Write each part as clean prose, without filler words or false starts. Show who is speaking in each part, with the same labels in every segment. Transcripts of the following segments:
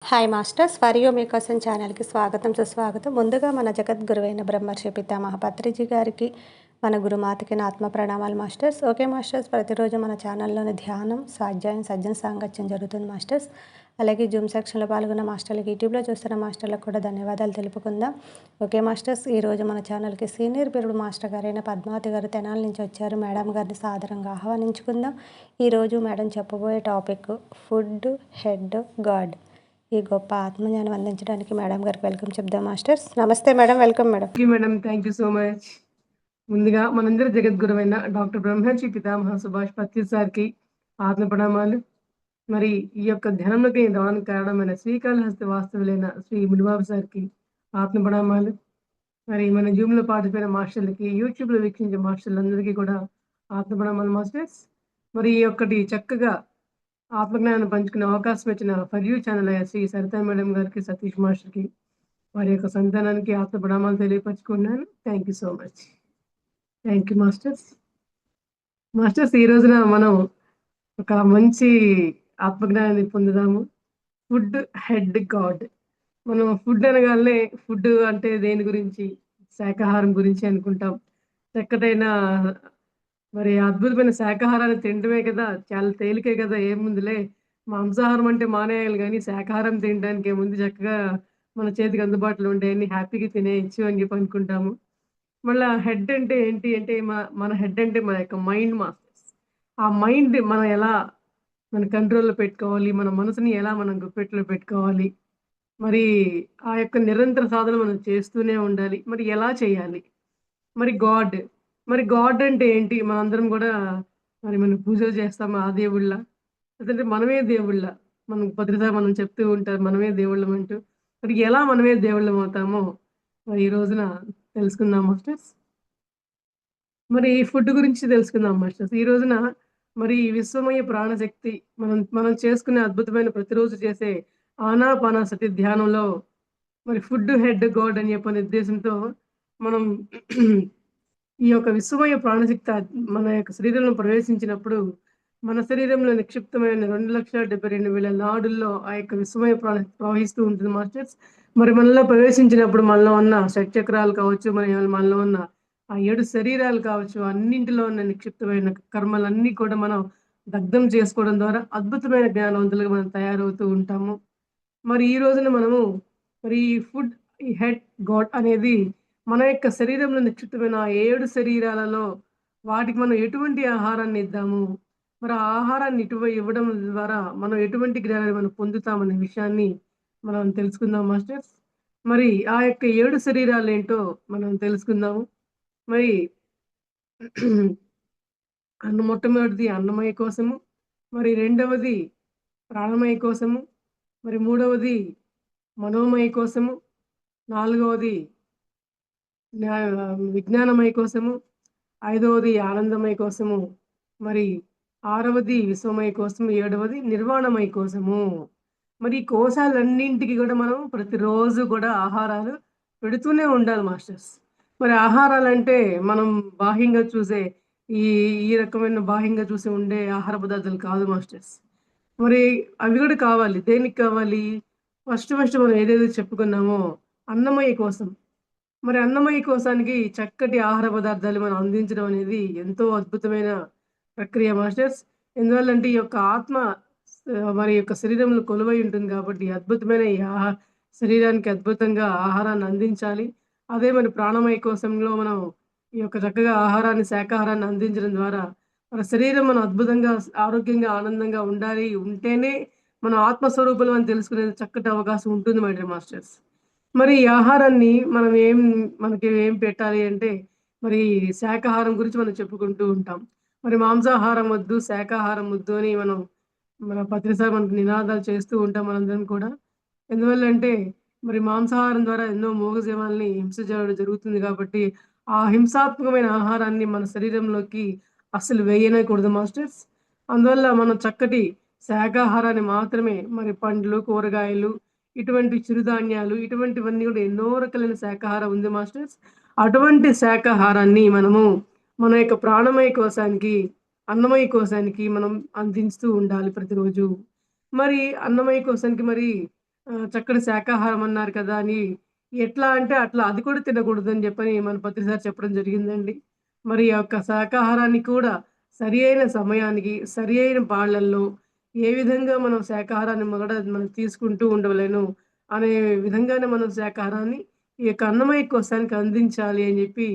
Speaker 1: Hi masters for you మీకోసం ఛానల్కి స్వాగతం సుస్వాగతం. ముందుగా మన జగద్గురువైన బ్రహ్మర్షి పితామహ పత్రిజీ గారికి, మన గురుమాతకి నా ఆత్మ ప్రణామాలు మాస్టర్స్. ఓకే మాస్టర్స్, ప్రతిరోజు మన ఛానల్లోని ధ్యానం, స్వాధ్యాయం, సజ్జన సాంగత్యం జరుగుతుంది మాస్టర్స్. అలాగే జూమ్ సెక్షన్లో పాల్గొన్న మాస్టర్లకి, యూట్యూబ్లో చూస్తున్న మాస్టర్లకు కూడా ధన్యవాదాలు తెలుపుకుందాం. ఓకే మాస్టర్స్, ఈరోజు మన ఛానల్కి సీనియర్ బిరుడు మాస్టర్ గారైన పద్మావతి గారు తెనాల నుంచి వచ్చారు. మేడం గారిని సాదరంగా ఆహ్వానించుకుందాం. ఈరోజు మేడం చెప్పబోయే టాపిక్ ఫుడ్, హెడ్, గాడ్. ఈ గొప్ప ఆత్మజ్ఞానం అందించడానికి మేడం గారికి వెల్కమ్ చెప్దాం మాస్టర్స్. నమస్తే madam, welcome madam.
Speaker 2: Madam, thank you so much. ముందుగా మనందరి జగద్గురువైన డాక్టర్ బ్రహ్మర్షి పితామహ సుభాష్ పత్రి సార్కి ఆత్మ ప్రణామాలు. మరి ఈ యొక్క ధ్యానంలోకి రావడానికి కారణమైన శ్రీకాళహస్తి వాస్తవులైన శ్రీ మునిబాబు సార్కి ఆత్మ ప్రణామాలు. మరి మన జూమ్లో పాటిపోయిన మాస్టర్లకి, యూట్యూబ్లో వీక్షించే మాస్టర్లందరికీ కూడా ఆత్మ ప్రణామాలు మాస్టర్స్. మరి ఈ ఒక్కటి చక్కగా ఆత్మజ్ఞానం పంచుకునే అవకాశం ఇచ్చిన for you channel Shri Sarita madam గారికి, సతీష్ మాస్టర్కి, వారి యొక్క సంతానానికి ఆత్మ ప్రణామాలు తెలియపరుచుకున్నాను. Thank you so much. Thank you masters. ఈ రోజున మనం ఒక మంచి ఆత్మజ్ఞానాన్ని పొందుదాము. Food, head, god. మనం ఫుడ్ అనగానే ఫుడ్ అంటే దేని గురించి? శాకాహారం గురించి అనుకుంటాం. చక్కటైన మరి అద్భుతమైన శాకాహారాన్ని తినడమే కదా, చాలా తేలికే కదా, ఏముందిలే మాంసాహారం అంటే మానేయాలి కానీ శాకాహారం తినడానికి ఏముంది, చక్కగా మన చేతికి అందుబాటులో ఉండేవన్నీ హ్యాపీగా తినేయచ్చు అని చెప్పి అనుకుంటాము. మళ్ళా హెడ్ అంటే ఏంటి అంటే మన హెడ్ అంటే మన యొక్క మైండ్ మాస్టర్స్. ఆ మైండ్ మనం ఎలా మన కంట్రోల్‌లో పెట్టుకోవాలి, మన మనసుని ఎలా మనం గుప్పెట్లో పెట్టుకోవాలి, మరి ఆ యొక్క నిరంతర సాధన మనం చేస్తూనే ఉండాలి. మరి ఎలా చేయాలి? మరి గాడ్. మరి గాడ్ అంటే ఏంటి? మనందరం గూడా మరి మనం పూజలు చేస్తామా ఆ దేవుళ్ళా? లేదంటే మనమే దేవుళ్ళా? మనం భద్రత మనం చెప్తూ ఉంటారు మనమే దేవుళ్ళమంటూ. మరి ఎలా మనమే దేవుళ్ళమవుతామో మరి ఈ రోజున తెలుసుకుందాం మాస్టర్స్. మరి ఫుడ్ గురించి తెలుసుకుందాం మాస్టర్స్. ఈ రోజున మరి ఈ విశ్వమయ ప్రాణశక్తి మనం మనం చేసుకునే అద్భుతమైన ప్రతిరోజు చేసే ఆనాపానసతి ధ్యానంలో మరి ఫుడ్, హెడ్, గాడ్ అని చెప్పనే ఉద్దేశంతో మనం ఈ యొక్క విశ్వమయ ప్రాణశక్తి మన యొక్క శరీరంలో ప్రవేశించినప్పుడు మన శరీరంలో నిక్షిప్తమైన 2,72,000 నాడుల్లో ఆ యొక్క విశ్వమయ ప్రవహిస్తూ ఉంటుంది మాస్టర్స్. మరి మనలో ప్రవేశించినప్పుడు మనలో ఉన్న షట్చక్రాలు కావచ్చు, మనలో ఉన్న ఆ 7 శరీరాలు కావచ్చు, అన్నింటిలో ఉన్న నిక్షిప్తమైన కర్మలన్నీ కూడా మనం దగ్ధం చేసుకోవడం ద్వారా అద్భుతమైన జ్ఞానవంతులుగా మనం తయారవుతూ ఉంటాము. మరి ఈ రోజున మనము మరి ఈ ఫుడ్, ఈ హెడ్, గాడ్ అనేది మన యొక్క శరీరంలో నిక్షిప్తమైన ఆ 7 శరీరాలలో వాటికి మనం ఎటువంటి ఆహారాన్ని ఇద్దాము, మరి ఆ ఆహారాన్ని ఇవ్వడం ద్వారా మనం ఎటువంటి జ్ఞానాన్ని మనం పొందుతామనే విషయాన్ని మనం తెలుసుకుందాం మాస్టర్స్. మరి ఆ యొక్క 7 శరీరాలేంటో మనం తెలుసుకుందాము. మరి మొట్టమొదటిది అన్నమయ కోశము, మరి రెండవది ప్రాణమయ కోశము, మరి మూడవది మనోమయ కోశము, నాలుగవది విజ్ఞానమయ కోశము, ఐదవది ఆనందమయ కోశము, మరి ఆరవది విశ్వమయ కోశము, ఏడవది నిర్వాణమయ కోశము. మరి ఈ కోశాలన్నింటికి కూడా మనం ప్రతిరోజు కూడా ఆహారాలు పెడుతూనే ఉండాలి మాస్టర్స్. మరి ఆహారాలంటే మనం బాహ్యంగా చూసే ఈ ఈ రకమైన బాహ్యంగా చూసి ఉండే ఆహార పదార్థాలు కాదు మాస్టర్స్. మరి అవి కూడా కావాలి. దేనికి కావాలి? ఫస్ట్ మనం ఏదైతే చెప్పుకున్నామో అన్నమయ్య కోసం. మరి అన్నమయ్య కోసానికి చక్కటి ఆహార పదార్థాలు మనం అందించడం అనేది ఎంతో అద్భుతమైన ప్రక్రియ మాస్టర్స్. ఎందువల్లంటే ఈ యొక్క ఆత్మ మరి యొక్క శరీరంలో కొలువై ఉంటుంది కాబట్టి అద్భుతమైన ఈ శరీరానికి అద్భుతంగా ఆహారాన్ని అందించాలి. అదే మరి ప్రాణమయ కోశంలో మనం ఈ యొక్క చక్కగా ఆహారాన్ని, శాకాహారాన్ని అందించడం ద్వారా మన శరీరం మనం అద్భుతంగా, ఆరోగ్యంగా, ఆనందంగా ఉండాలి. ఉంటేనే మనం ఆత్మస్వరూపులం అని తెలుసుకునే చక్కటి అవకాశం ఉంటుంది మై డియర్ మాస్టర్స్. మరి ఈ ఆహారాన్ని మనం మనకి ఏం పెట్టాలి అంటే మరి శాకాహారం గురించి మనం చెప్పుకుంటూ ఉంటాం. మరి మాంసాహారం వద్దు, శాకాహారం వద్దు అని మన ప్రతిసారి మనకు నినాదాలు చేస్తూ ఉంటాం మనందరం కూడా. ఎందువల్లంటే మరి మాంసాహారం ద్వారా ఎన్నో మూగజీవాల్ని హింస చేయడం జరుగుతుంది కాబట్టి ఆ హింసాత్మకమైన ఆహారాన్ని మన శరీరంలోకి అస్సలు వేయనేకూడదు మాస్టర్స్. అందువల్ల మనం చక్కటి శాకాహారాన్ని మాత్రమే, మరి పండ్లు, కూరగాయలు, ఇటువంటి చిరుధాన్యాలు, ఇటువంటివన్నీ కూడా ఎన్నో రకాలైన శాకాహారం ఉంది మాస్టర్స్. అటువంటి శాకాహారాన్ని మనము మన యొక్క ప్రాణమయ కోశానికి, అన్నమయ కోశానికి మనం అందిస్తూ ఉండాలి ప్రతిరోజు. మరి అన్నమయ కోశానికి మరి చక్కటి శాకాహారం అన్నారు కదా అని ఎట్లా అంటే అట్లా అది కూడా తినకూడదని చెప్పని మన పత్రి సార్ చెప్పడం జరిగిందండి. మరి ఆ యొక్క శాకాహారాన్ని కూడా సరి అయిన సమయానికి, సరి అయిన పాళ్ళల్లో ఏ విధంగా మనం శాకాహారాన్ని మనం తీసుకుంటూ ఉండవలెను అనే విధంగానే మనం శాకాహారాన్ని ఈ యొక్క అన్నమయ్య కోశానికి అందించాలి అని చెప్పి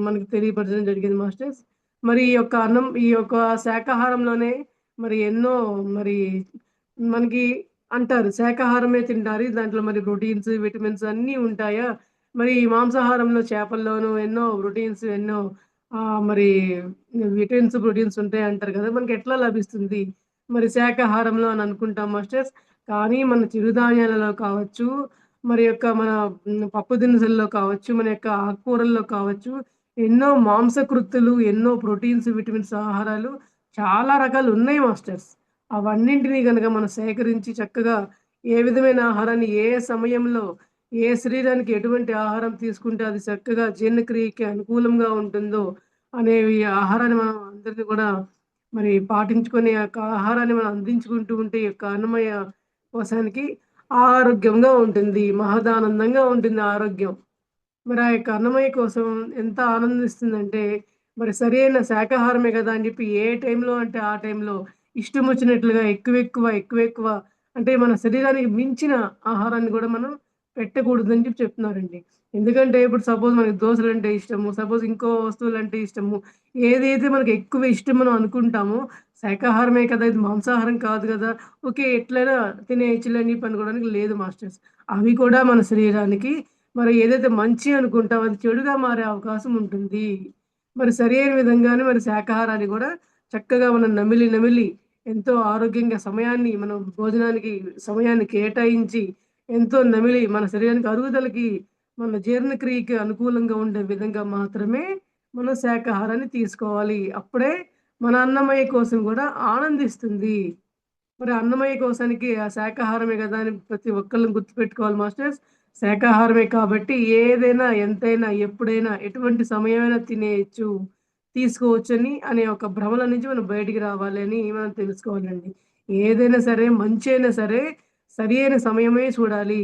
Speaker 2: మనకు తెలియపరచడం జరిగింది మాస్టర్స్. మరి ఈ యొక్క శాకాహారంలోనే మరి ఎన్నో మరి మనకి అంటారు శాకాహారమే తింటారు. దాంట్లో మరి ప్రోటీన్స్, విటమిన్స్ అన్నీ ఉంటాయా? మరి ఈ మాంసాహారంలో చేపల్లోనూ ఎన్నో ప్రోటీన్స్, ఎన్నో మరి విటమిన్స్, ప్రోటీన్స్ ఉంటాయంటారు కదా! మనకెట్లా లభిస్తుంది? మరి శాకాహారంలో అని అనుకుంటాం మాస్టర్స్. కానీ మన చిరుధాన్యాలలో కావచ్చు, పప్పు దినుసుల్లో కావచ్చు, మన యొక్క ఆకుకూరల్లో కావచ్చు, ఎన్నో మాంసకృత్తులు, ఎన్నో ప్రోటీన్స్, విటమిన్స్ ఆహారాలు చాలా రకాలు ఉన్నాయి మాస్టర్స్. అవన్నింటిని గనక మనం సేకరించి చక్కగా ఏ విధమైన ఆహారాన్ని ఏ సమయంలో, ఏ శరీరానికి ఎటువంటి ఆహారం తీసుకుంటే అది చక్కగా జీర్ణక్రియకి అనుకూలంగా ఉంటుందో అనేవి ఆహారాన్ని మనం అందరిని కూడా మరి పాటించుకొని ఆ యొక్క ఆహారాన్ని మనం అందించుకుంటూ ఉంటే ఈ యొక్క అన్నమయ్య కోశానికి ఆరోగ్యంగా ఉంటుంది. మహదానందంగా ఉంటుంది ఆరోగ్యం. మరి ఆ యొక్క అన్నమయ్య కోసం ఎంత ఆనందిస్తుందంటే, మరి సరైన శాకాహారమే గదా అని జెప్పి ఏ టైంలో అంటే ఆ టైంలో ఇష్టమొచ్చినట్లుగా ఎక్కువెక్కువ అంటే మన శరీరానికి మించిన ఆహారాన్ని గూడా మనం పెట్టకూడదని జెప్పి చెప్తున్నారండి. ఎందుకంటే ఇప్పుడు సపోజ్ మనకి దోసలంటే ఇష్టము, సపోజ్ ఇంకో వస్తువులంటే ఇష్టము. ఏదైతే మనకు ఎక్కువ ఇష్టం మనం అనుకుంటామో, శాకాహారమే కదా! ఇది మాంసాహారం కాదు గదా! ఓకే. ఎట్లైనా తినేయచ్చులే అని జెప్పి అనుకోవడానికి లేదు మాస్టర్స్. అవి కూడా మన శరీరానికి మరి ఏదైతే మంచి అనుకుంటామో అది చెడుగా మారే అవకాశం ఉంటుంది. మరి సరైన విధంగానే మరి శాకాహారాన్ని గూడా చక్కగా మనం నమిలి ఎంతో ఆరోగ్యంగా మనం భోజనానికి సమయాన్ని కేటాయించి ఎంతో నమిలి మన శరీరానికి అరుగుదలకి, మన జీర్ణక్రియకి అనుకూలంగా ఉండే విధంగా మాత్రమే మనం శాకాహారాన్ని తీసుకోవాలి. అప్పుడే మన అన్నమయ్య కోసం గూడా ఆనందిస్తుంది. మరి అన్నమయ్య కోశానికి ఆ శాకాహారమే గదా! అని ప్రతి ఒక్కళ్ళం గుర్తుపెట్టుకోవాలి మాస్టర్స్. శాకాహారమే కాబట్టి ఏదైనా, ఎంతైనా, ఎప్పుడైనా, ఎటువంటి సమయమైనా తినేయొచ్చు, తీసుకోవచ్చని అనే ఒక భ్రమల నుంచి మనం బయటికి రావాలని మనం తెలుసుకోవాలండి. ఏదైనా సరే, మంచైనా సరే, సరి అయిన సమయమే చూడాలి.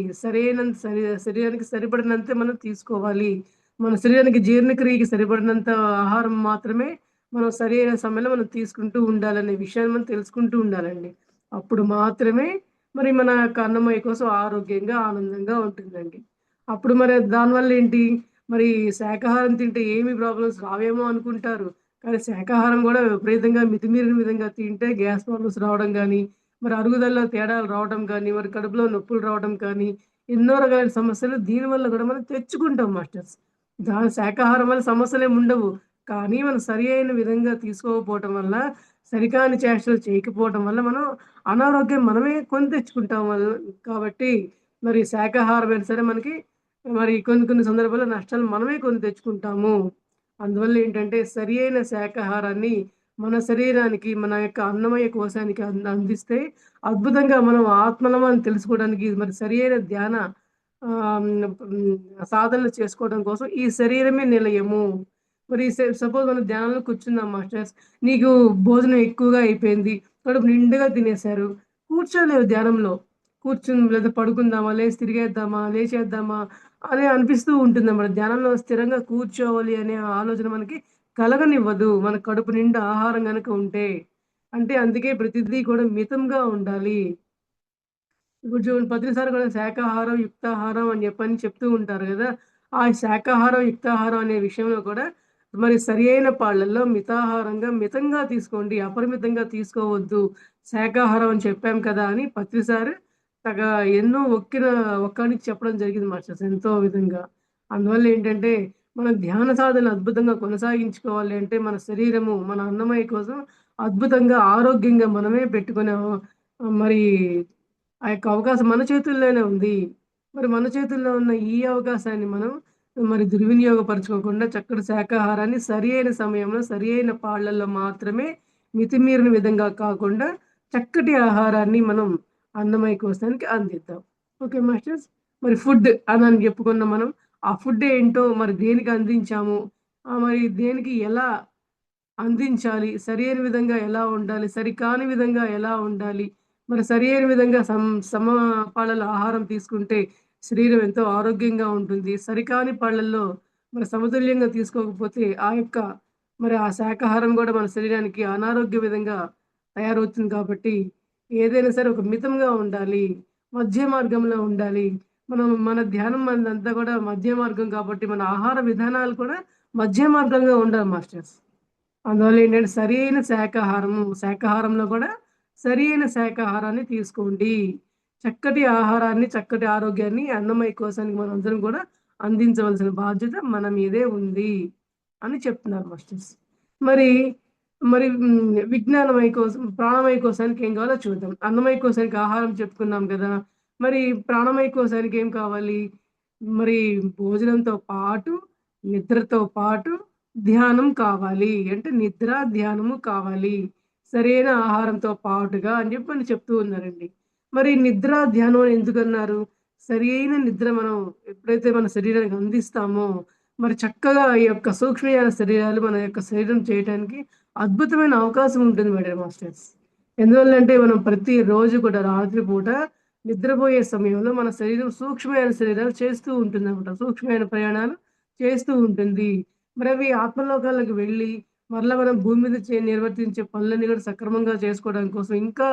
Speaker 2: శరీరానికి సరిపడినంతే మనం తీసుకోవాలి. మన శరీరానికి జీర్ణక్రియకి సరిపడినంత ఆహారం మాత్రమే మనం సరైన సమయంలో మనం తీసుకుంటూ ఉండాలనే విషయాన్ని మనం తెలుసుకుంటూ ఉండాలండి. అప్పుడు మాత్రమే మరి మన యొక్క అన్నమయ్య కోసం ఆరోగ్యంగా, ఆనందంగా ఉంటుందండి. అప్పుడు మరి దానివల్లేంటి, మరి శాకాహారం తింటే ఏమి ప్రాబ్లమ్స్ రావేమో అనుకుంటారు. కానీ శాకాహారం గూడా విపరీతంగా మితిమీరిన విధంగా తింటే గ్యాస్ ప్రాబ్లమ్స్ రావడం గానీ, మరి అరుగుదలలో తేడాలు రావడం గానీ, మరి కడుపులో నొప్పులు రావడం కానీ, ఎన్నో రకాలైన సమస్యలు దీనివల్ల గూడా మనం తెచ్చుకుంటాం మాస్టర్స్. శాకాహారం వల్ల సమస్యలేముండవు. కానీ మనం సరి అయిన విధంగా తీసుకోకపోవటం వల్ల, సరికాని చేష్టలు చేయకపోవటం వల్ల మనం అనారోగ్యం మనమే కొని తెచ్చుకుంటాం కాబట్టి మరి శాకాహారమైనా సరే మనకి మరి కొన్ని సందర్భాల్లో నష్టాలు మనమే కొని తెచ్చుకుంటాము. అందువల్ల ఏంటంటే సరి అయిన శాకాహారాన్ని మన శరీరానికి, మన యొక్క అన్నమయ్య కోశానికి అందిస్తే అద్భుతంగా మనం ఆత్మలం అని తెలుసుకోవడానికి మరి సరి అయిన ధ్యాన సాధనలు చేసుకోవడం కోసం ఈ శరీరమే నిలయము. మరి సపోజ్ మనం ధ్యానంలో కూర్చున్నాం మాస్టర్స్. నీకు భోజనం ఎక్కువగా అయిపోయింది. కడుపు నిండుగా తినేశారు. కూర్చోలేవు ధ్యానంలో. లేదా పడుకుందామా, లేసి తిరిగేద్దామా, లేచేద్దామా అని అనిపిస్తూ ఉంటుందన్నమాట. ధ్యానంలో స్థిరంగా కూర్చోవాలి అనే ఆలోచన మనకి కలగనివ్వదు. మన కడుపు నిండా ఆహారం గనక ఉంటే. అంటే అందుకే ప్రతిదీ కూడా మితంగా ఉండాలి. ఇప్పుడు చూడండి ప్రతిసారి కూడా శాకాహారం, యుక్తాహారం అని చెప్పని చెప్తూ ఉంటారు గదా! ఆ శాకాహారం, యుక్తాహారం అనే విషయంలో కూడా మరి సరియైన పాళ్ళల్లో మితాహారంగా, మితంగా తీసుకోండి. అపరిమితంగా తీసుకోవద్దు. శాకాహారం అని చెప్పాం కదా! అని పత్రిసారి తగా ఎన్నో ఒక్కానికి చెప్పడం జరిగింది మాస్టర్స్ ఎంతో విధంగా. అందువల్ల ఏంటంటే, మనం ధ్యాన సాధన అద్భుతంగా కొనసాగించుకోవాలి అంటే, మన శరీరము, మన అన్నమయ్య కోసం అద్భుతంగా, ఆరోగ్యంగా మనమే పెట్టుకునే మరి ఆ యొక్క అవకాశం మన చేతుల్లోనే ఉంది. మరి మన చేతుల్లో ఉన్న ఈ అవకాశాన్ని మనం మరి దుర్వినియోగపరుచుకోకుండా చక్కటి శాకాహారాన్ని సరి అయిన సమయంలో, సరి అయిన పాళ్ళల్లో మాత్రమే మితిమీరిన విధంగా కాకుండా చక్కటి ఆహారాన్ని మనం అన్నమయ్య కోశానికి అందిద్దాం. Okay masters. మరి ఫుడ్ అని చెప్పుకున్నాం మనం. ఆ ఫుడ్ ఏంటో మరి దేనికి అందించాము? మరి దేనికి ఎలా అందించాలి? సరైన విధంగా ఎలా ఉండాలి? సరికాని విధంగా ఎలా ఉండాలి? మరి సరి అయిన విధంగా సమపాళ్ళలో ఆహారం తీసుకుంటే శరీరం ఎంతో ఆరోగ్యంగా ఉంటుంది. సరికాని పాళ్ళల్లో మరి సమతుల్యంగా తీసుకోకపోతే మరి ఆ శాకాహారం గూడా మన శరీరానికి అనారోగ్య విధంగా తయారవుతుంది కాబట్టి, ఏదైనా సరే ఒక మితంగా ఉండాలి. మధ్య మార్గంలో ఉండాలి. మన ధ్యానం మనదంతా గూడా మధ్య మార్గం కాబట్టి, మన ఆహార విధానాలు కూడా మధ్య మార్గంగా ఉండాలి మాస్టర్స్. అందువల్ల ఏంటంటే సరైన శాకాహారంలో కూడా సరైన శాకాహారాన్ని తీసుకోండి. చక్కటి ఆహారాన్ని, చక్కటి ఆరోగ్యాన్ని, అన్నమయ కోశానికి మనందరం కూడా అందించవలసిన బాధ్యత మన మీదే ఉంది అని చెప్తున్నారు మాస్టర్స్. మరి మరి విజ్ఞానమయ కోసం, ప్రాణమయ కోశానికి ఏం కావాలో చూద్దాం. అన్నమయ కోశానికి ఆహారం చెప్పుకున్నాం కదా! మరి ప్రాణమయ కోశానికి ఏం కావాలి? మరి భోజనంతో పాటు, నిద్రతో పాటు ధ్యానం కావాలి. అంటే నిద్ర, ధ్యానము కావాలి. సరైన ఆహారంతో పాటుగా అని చెప్పని చెప్తూ ఉన్నారండి. మరి నిద్ర, ధ్యానం అని ఎందుకన్నారు? సరియైన నిద్ర మనం ఎప్పుడైతే మన శరీరానికి అందిస్తామో, మరి చక్కగా ఈ యొక్క సూక్ష్మయాన శరీరాలు మన యొక్క శరీరం చేయటానికి అద్భుతమైన అవకాశం ఉంటుంది మేడం మాస్టర్స్. ఎందువల్లంటే మనం ప్రతిరోజు కూడా రాత్రి పూట నిద్రపోయే సమయంలో మన శరీరం సూక్ష్మమైన శరీరాలు చేస్తూ ఉంటుందన్నమాట. సూక్ష్మమైన ప్రయాణాలు చేస్తూ ఉంటుంది. మరవి ఆత్మలోకాలకు వెళ్ళి, మరలా మనం భూమి మీద నిర్వర్తించే పనులన్నీ కూడా సక్రమంగా చేసుకోవడం కోసం, ఇంకా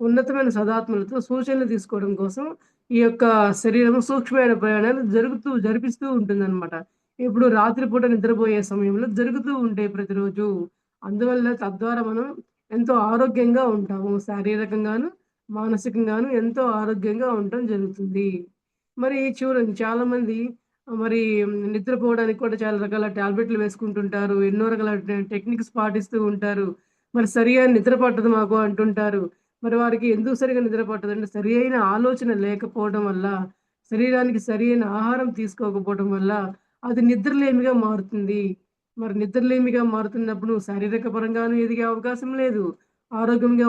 Speaker 2: ఉన్నతమైన సదాత్మలతో సూచనలు తీసుకోవడం కోసం, ఈ యొక్క శరీరం సూక్ష్మమైన ప్రయాణాలు జరిపిస్తూ ఉంటుందనమాట. ఇప్పుడు రాత్రి పూట నిద్రపోయే సమయంలో జరుగుతూ ఉంటాయి ప్రతిరోజు. అందువల్ల తద్వారా మనం ఎంతో ఆరోగ్యంగా ఉంటాము. శారీరకంగాను, మానసికంగాను ఎంతో ఆరోగ్యంగా ఉండటం జరుగుతుంది. మరి చూడండి చాలామంది మరి నిద్రపోవడానికి కూడా చాలా రకాల టాబ్లెట్లు వేసుకుంటుంటారు. ఎన్నో రకాల టెక్నిక్స్ పాటిస్తూ ఉంటారు. మరి సరియైన నిద్ర పట్టదు మాకు అంటుంటారు. మరి వారికి ఎందుకు సరిగ్గా నిద్ర పట్టదంటే సరి అయిన ఆలోచన లేకపోవడం వల్ల, శరీరానికి సరియైన ఆహారం తీసుకోకపోవడం వల్ల అది నిద్రలేమిగా మారుతుంది. మరి నిద్రలేమిగా మారుతున్నప్పుడు నువ్వు శారీరక పరంగాను ఎదిగే అవకాశం లేదు. ఆరోగ్యంగా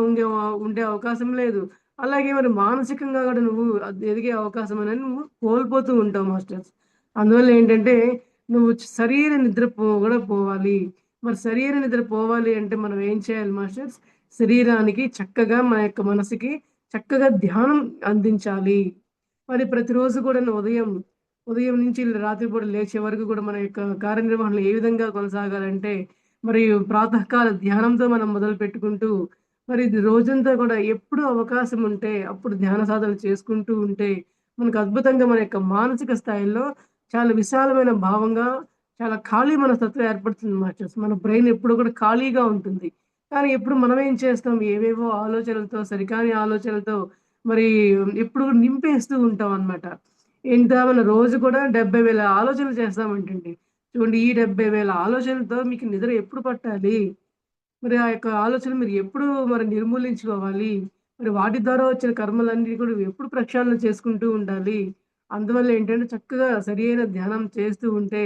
Speaker 2: ఉండే అవకాశం లేదు. అలాగే మరి మానసికంగా గూడా నువ్వు ఎదిగే అవకాశం అనేది నువ్వు కోల్పోతూ ఉంటావు మాస్టర్స్. అందువల్ల ఏంటంటే, నువ్వు సరైన నిద్ర గూడా పోవాలి. మరి సరైన నిద్ర పోవాలి అంటే మనం ఏం చేయాలి మాస్టర్స్? శరీరానికి చక్కగా మన యొక్క మనసుకి చక్కగా ధ్యానం అందించాలి. మరి ప్రతిరోజు కూడాను ఉదయం నుంచి రాత్రి పూట లేచే వరకు కూడా మన యొక్క కార్యనిర్వహణలో ఏ విధంగా కొనసాగాలంటే, మరి ప్రాతకాల ధ్యానంతో మనం మొదలుపెట్టుకుంటూ, మరి ఇది రోజంతా కూడా ఎప్పుడు అవకాశం ఉంటే అప్పుడు ధ్యాన సాధన చేసుకుంటూ ఉంటే, మనకు అద్భుతంగా మన యొక్క మానసిక స్థాయిలో చాలా విశాలమైన భావంగా, చాలా ఖాళీ మనస్తత్వం ఏర్పడుతుంది మాస్టర్స్. మన బ్రెయిన్ ఎప్పుడు కూడా ఖాళీగా ఉంటుంది. కానీ ఎప్పుడు మనం ఏం చేస్తాం? ఏవేవో ఆలోచనలతో, సరికాని ఆలోచనలతో మరి ఎప్పుడు కూడా నింపేస్తూ ఉంటామనమాట. మన రోజు కూడా 70,000 ఆలోచనలు చేస్తామంటండి. చూడండి ఈ 70,000 ఆలోచనలతో మీకు నిద్ర ఎప్పుడు పట్టాలి? మరి ఆ యొక్క ఆలోచనలు మీరు ఎప్పుడు మరి నిర్మూలించుకోవాలి? మరి వాటి ద్వారా వచ్చిన కర్మలన్నీ కూడా ఎప్పుడు ప్రక్షాళన చేసుకుంటూ ఉండాలి? అందువల్ల ఏంటంటే చక్కగా సరియైన ధ్యానం చేస్తూ ఉంటే,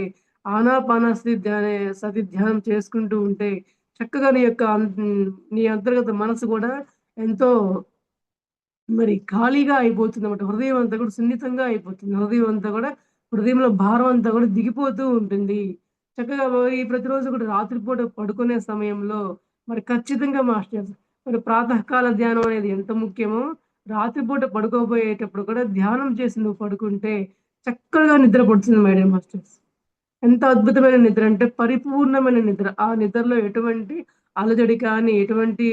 Speaker 2: సతి ధ్యానం చేసుకుంటూ ఉంటే చక్కగా నీ అంతర్గత మనసు కూడా ఎంతో మరి ఖాళీగా అయిపోతుందన్నమాట. హృదయం అంతా కూడా సున్నితంగా అయిపోతుంది. హృదయంలో భారం అంతా కూడా దిగిపోతూ ఉంటుంది. చక్కగా మరి ప్రతిరోజు కూడా రాత్రి పూట పడుకునే సమయంలో మరి ఖచ్చితంగా మాస్టర్స్ మరి ప్రాతకాల ధ్యానం అనేది ఎంత ముఖ్యమో, రాత్రి పూట పడుకోబోయేటప్పుడు కూడా ధ్యానం చేసి నువ్వు పడుకుంటే చక్కగా నిద్ర పడుతుంది మై డియర్ మాస్టర్స్. ఎంత అద్భుతమైన నిద్ర అంటే పరిపూర్ణమైన నిద్ర. ఆ నిద్రలో ఎటువంటి అలజడి కానీ, ఎటువంటి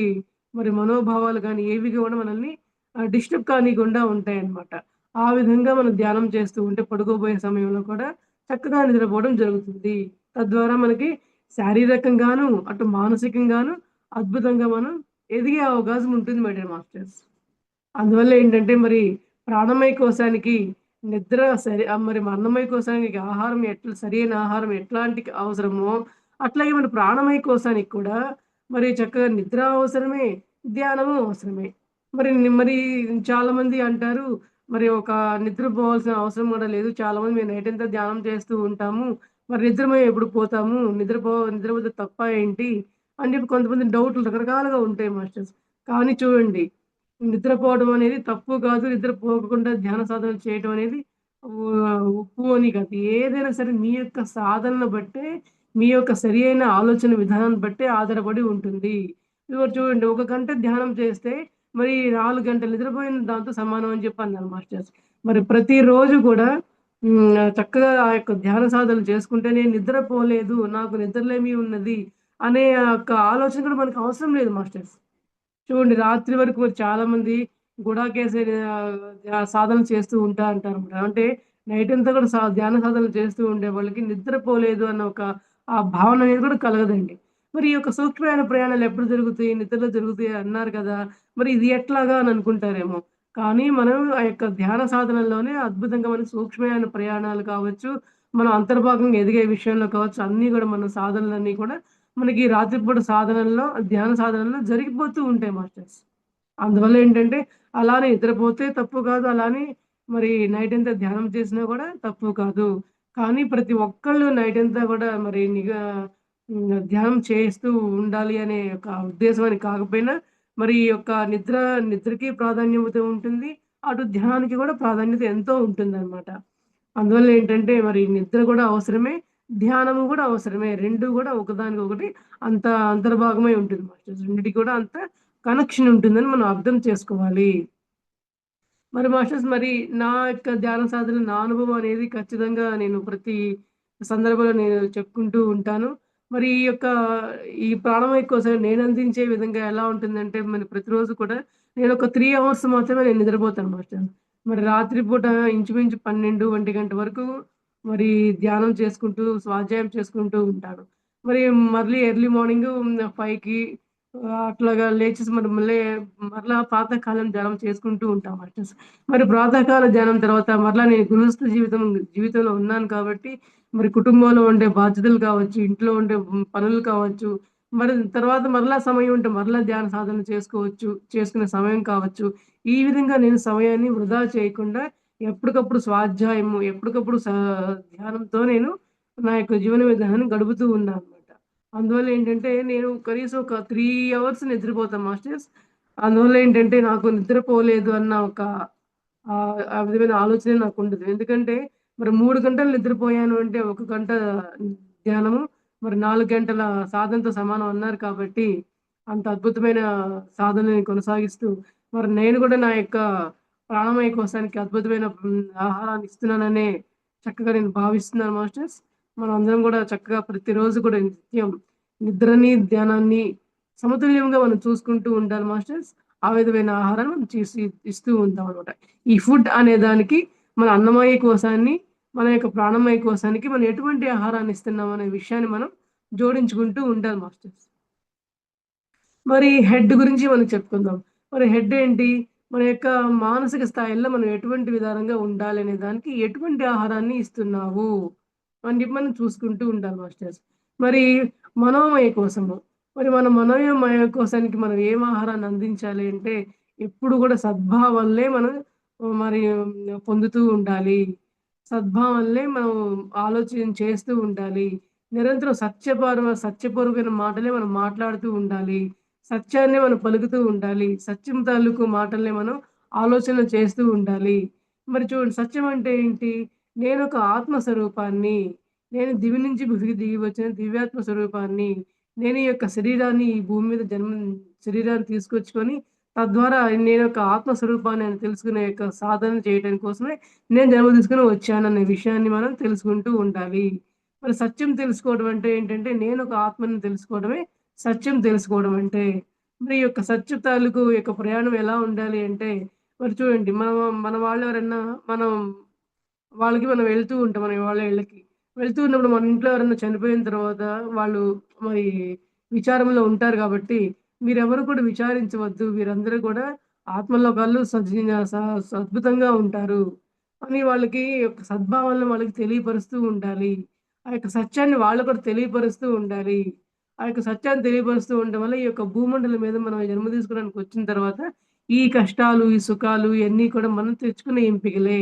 Speaker 2: మరి మనోభావాలు గానీ ఏవి కూడా మనల్ని డిస్టర్బ్ కానీయకుండా ఉంటాయన్నమాట. ఆ విధంగా మనం ధ్యానం చేస్తూ ఉంటే పడుకోబోయే సమయంలో కూడా చక్కగా నిద్రపోవడం జరుగుతుంది. తద్వారా మనకి శారీరకంగాను, అటు మానసికంగాను అద్భుతంగా మనం ఎదిగే అవకాశం ఉంటుంది మై డియర్ మాస్టర్స్. అందువల్ల ఏంటంటే మరి ప్రాణమయ కోశానికి మరి అన్నమయ కోశానికి సరైన ఆహారం ఎట్లాంటి అవసరమో, అట్లాగే మన ప్రాణమయ కోశానికి కూడా మరి చక్కగా నిద్ర అవసరమే, ధ్యానము అవసరమే. మరి చాలామంది అంటారు, మరి నిద్రపోవాల్సిన అవసరం కూడా లేదు. చాలామంది మేము నైట్ అంతా ధ్యానం చేస్తూ ఉంటాము. మరి మేము ఎప్పుడు పోతాము? నిద్రపోతే తప్పా ఏంటి? అని చెప్పి కొంతమంది డౌట్‌లు రకరకాలుగా ఉంటాయి మాస్టర్స్. కానీ చూడండి నిద్రపోవడం అనేది తప్పు కాదు. నిద్రపోకుండా ధ్యాన సాధన చేయటం అనేది ఒప్పు అని కాదు. ఏదైనా సరే మీ యొక్క సాధనను బట్టే, మీ యొక్క సరియైన ఆలోచన విధానాన్ని బట్టే ఆధారపడి ఉంటుంది. చూడండి ఒక గంట ధ్యానం చేస్తే మరి 4 గంటలు నిద్రపోయిన దాంతో సమానం అని చెప్పి అన్నారు మాస్టర్స్. మరి ప్రతిరోజు కూడా చక్కగా ఆ యొక్క ధ్యాన సాధనలు చేసుకుంటే నేను నిద్రపోలేదు, నాకు నిద్రలేమి ఉన్నది అనే ఆ యొక్క ఆలోచన కూడా మనకు అవసరం లేదు మాస్టర్స్. చూడండి రాత్రి వరకు మరి చాలామంది గుడాకేసే సాధనలు చేస్తూ అంటారన్నమాట. అంటే నైట్ అంతా కూడా ధ్యాన సాధనలు చేస్తూ ఉండే వాళ్ళకి నిద్రపోలేదు అన్న ఒక ఆ భావన అనేది కూడా కలగదండి. మరి ఈ యొక్క సూక్ష్మమైన ప్రయాణాలు ఎప్పుడు జరుగుతాయి? నిద్రలో జరుగుతాయి అన్నారు కదా! మరి ఇది ఎట్లాగా అని అనుకుంటారేమో. కానీ మనం ఆ యొక్క ధ్యాన సాధనలోనే అద్భుతంగా మనకి సూక్ష్మమైన ప్రయాణాలు కావచ్చు, మనం అంతర్భాగంగా ఎదిగే విషయంలో కావచ్చు, అన్నీ కూడా మన సాధనలన్నీ కూడా మనకి రాత్రిపూట సాధనల్లో, ధ్యాన సాధనల్లో జరిగిపోతూ ఉంటాయి మాస్టర్స్. అందువల్ల ఏంటంటే, అలానే నిద్రపోతే తప్పు కాదు. అలానే మరి నైటంతా ధ్యానం చేసినా గూడా తప్పు కాదు. కానీ ప్రతి ఒక్కళ్ళు నైటంతా గూడా మరి ధ్యానం చేస్తూ ఉండాలి అనే ఒక ఉద్దేశం అని కాకపోయినా, మరి ఈ యొక్క నిద్రకి ప్రాధాన్యత ఉంటుంది. అటు ధ్యానానికి గూడా ప్రాధాన్యత ఎంతో ఉంటుందనమాట. అందువల్ల ఏంటంటే, మరి నిద్ర గూడా అవసరమే, ధ్యానము గూడా అవసరమే. 2 గూడా ఒకదానికొకటి అంత అంతర్భాగమై ఉంటుంది మాస్టర్స్. రెండిటికి కూడా అంత కనెక్షన్ ఉంటుందని మనం అర్థం చేసుకోవాలి. మరి మాస్టర్స్ మరి నా యొక్క ధ్యాన సాధన, నా అనుభవం అనేది ఖచ్చితంగా నేను ప్రతి సందర్భంలో నేను చెప్పుకుంటూ ఉంటాను. మరి ఈ ప్రాణవాయు కోసం నేను అందించే విధంగా ఎలా ఉంటుందంటే, మరి ప్రతిరోజు కూడా నేను ఒక 3 అవర్స్ మాత్రమే నేను నిద్రపోతాను మాస్టర్. మరి రాత్రి పూట ఇంచుమించు 12, 1 గంట వరకు మరి ధ్యానం చేసుకుంటూ, స్వాధ్యాయం చేసుకుంటూ ఉంటాను. మరి మళ్ళీ ఎర్లీ మార్నింగు 5కి అట్లాగా లేచేసి మరి మరలా ప్రాతకాలం ధ్యానం చేసుకుంటూ ఉంటాం మాస్టర్స్. మరి ప్రాతకాల ధ్యానం తర్వాత మరలా నేను గృహస్థ జీవితంలో ఉన్నాను కాబట్టి, మరి కుటుంబంలో ఉండే బాధ్యతలు కావచ్చు, ఇంట్లో ఉండే పనులు కావచ్చు, మరి తర్వాత మరలా సమయం ఉంటే మరలా ధ్యాన సాధన చేసుకోవచ్చు. చేసుకునే సమయం కావచ్చు. ఈ విధంగా నేను సమయాన్ని వృధా చేయకుండా ఎప్పటికప్పుడు స్వాధ్యాయము, ఎప్పటికప్పుడు ధ్యానంతో నేను నా యొక్క జీవన విధానాన్ని గడుపుతూ ఉన్నానన్నమాట. అందువల్ల ఏంటంటే, నేను కనీసం ఒక 3 అవర్స్ నిద్రపోతా మాస్టర్స్. అందువల్ల ఏంటంటే, నాకు నిద్రపోలేదు అన్న ఒక ఆ విధమైన ఆలోచనే నాకుండదు. ఎందుకంటే, మరి 3 గంటలు నిద్రపోయాను అంటే, 1 గంట ధ్యానము, మరి 4 గంటల సాధనతో సమానం అన్నారు కాబట్టి, అంత అద్భుతమైన సాధనని కొనసాగిస్తూ, మరి నేను గూడా నా యొక్క ప్రాణమయ కోశానికి అద్భుతమైన ఆహారాన్ని ఇస్తున్నాననే చక్కగా నేను భావిస్తున్నాను మాస్టర్స్. మనందరం గూడా చక్కగా ప్రతిరోజు కూడా నిత్యం నిద్రని, ధ్యానాన్ని సమతుల్యంగా మనం చూసుకుంటూ ఉండాలి మాస్టర్స్. ఆ విధమైన ఆహారాన్ని మనం ఇస్తూ ఉంటామనమాట. ఈ ఫుడ్ అనే దానికి మన అన్నమయ కోశాన్ని, మన యొక్క ప్రాణమయ కోశానికి మనం ఎటువంటి ఆహారాన్ని ఇస్తున్నాం అనే విషయాన్ని మనం జోడించుకుంటూ ఉండాలి మాస్టర్స్. మరి హెడ్ గురించి మనం చెప్పుకుందాం. మరి హెడ్ ఏంటి? మన యొక్క మానసిక స్థాయిలో మనం ఎటువంటి విధానంగా ఉండాలనే దానికి ఎటువంటి ఆహారాన్ని ఇస్తున్నావు అని చెప్పి మనం చూసుకుంటూ ఉండాలి మాస్టర్స్. మరి మనోమయ కోసము. మరి మన మనోమయ కోశానికి మనం ఏం ఆహారాన్ని అందించాలి అంటే ఎప్పుడు కూడా సద్భావనలే మనం మరి పొందుతూ ఉండాలి. సద్భావనలే మనం ఆలోచన చేస్తూ ఉండాలి. నిరంతరం సత్యపూర్వకమైన మాటలే మనం మాట్లాడుతూ ఉండాలి. సత్యాన్నే మనం పలుకుతూ ఉండాలి. సత్యం తాలూకు మాటల్నే మనం ఆలోచన చేస్తూ ఉండాలి. మరి చూడండి సత్యం అంటే ఏంటి? నేనొక ఆత్మ స్వరూపాన్ని. నేను దివి నుంచి భువికి దిగి వచ్చిన దివ్యాత్మ స్వరూపాన్ని. నేను ఈ యొక్క శరీరాన్ని ఈ భూమి మీద శరీరాన్ని తీసుకొచ్చుకొని తద్వారా నేనొక ఆత్మ స్వరూపాన్ని అని తెలుసుకునే యొక్క సాధన చేయడం కోసమే నేను జన్మ తీసుకొని వచ్చాననే విషయాన్ని మనం తెలుసుకుంటూ ఉండాలి. మరి సత్యం తెలుసుకోవడం అంటే ఏంటంటే నేనొక ఆత్మని తెలుసుకోవడమే సత్యం తెలుసుకోవడం అంటే. మరి ఈ యొక్క సత్య తాలూకు యొక్క ప్రయాణం ఎలా ఉండాలి అంటే, మరి చూడండి మన వాళ్ళెవరన్నా మనం వాళ్ళకి మనం వెళ్తూ ఉంటాం. మన వాళ్ళ ఇళ్ళకి. వెళ్తూ ఉన్నప్పుడు మన ఇంట్లో ఎవరైనా చనిపోయిన తర్వాత వాళ్ళు మరి విచారంలో ఉంటారు గాబట్టి, మీరెవరు కూడా విచారించవద్దు. వీరందరూ కూడా ఆత్మలోకాల్లో అద్భుతంగా ఉంటారు అని వాళ్ళకి యొక్క సద్భావనలు వాళ్ళకి తెలియపరుస్తూ ఉండాలి. ఆ యొక్క సత్యాన్ని వాళ్ళు కూడా తెలియపరుస్తూ ఉండాలి. ఆ యొక్క సత్యాన్ని తెలియపరుస్తూ ఉండడం వల్ల ఈ యొక్క భూమండలం మీద మనం జన్మ తీసుకోవడానికి వచ్చిన తర్వాత ఈ కష్టాలు, ఈ సుఖాలు ఇయన్నీ కూడా మనం తెచ్చుకునే ఎంపికలే.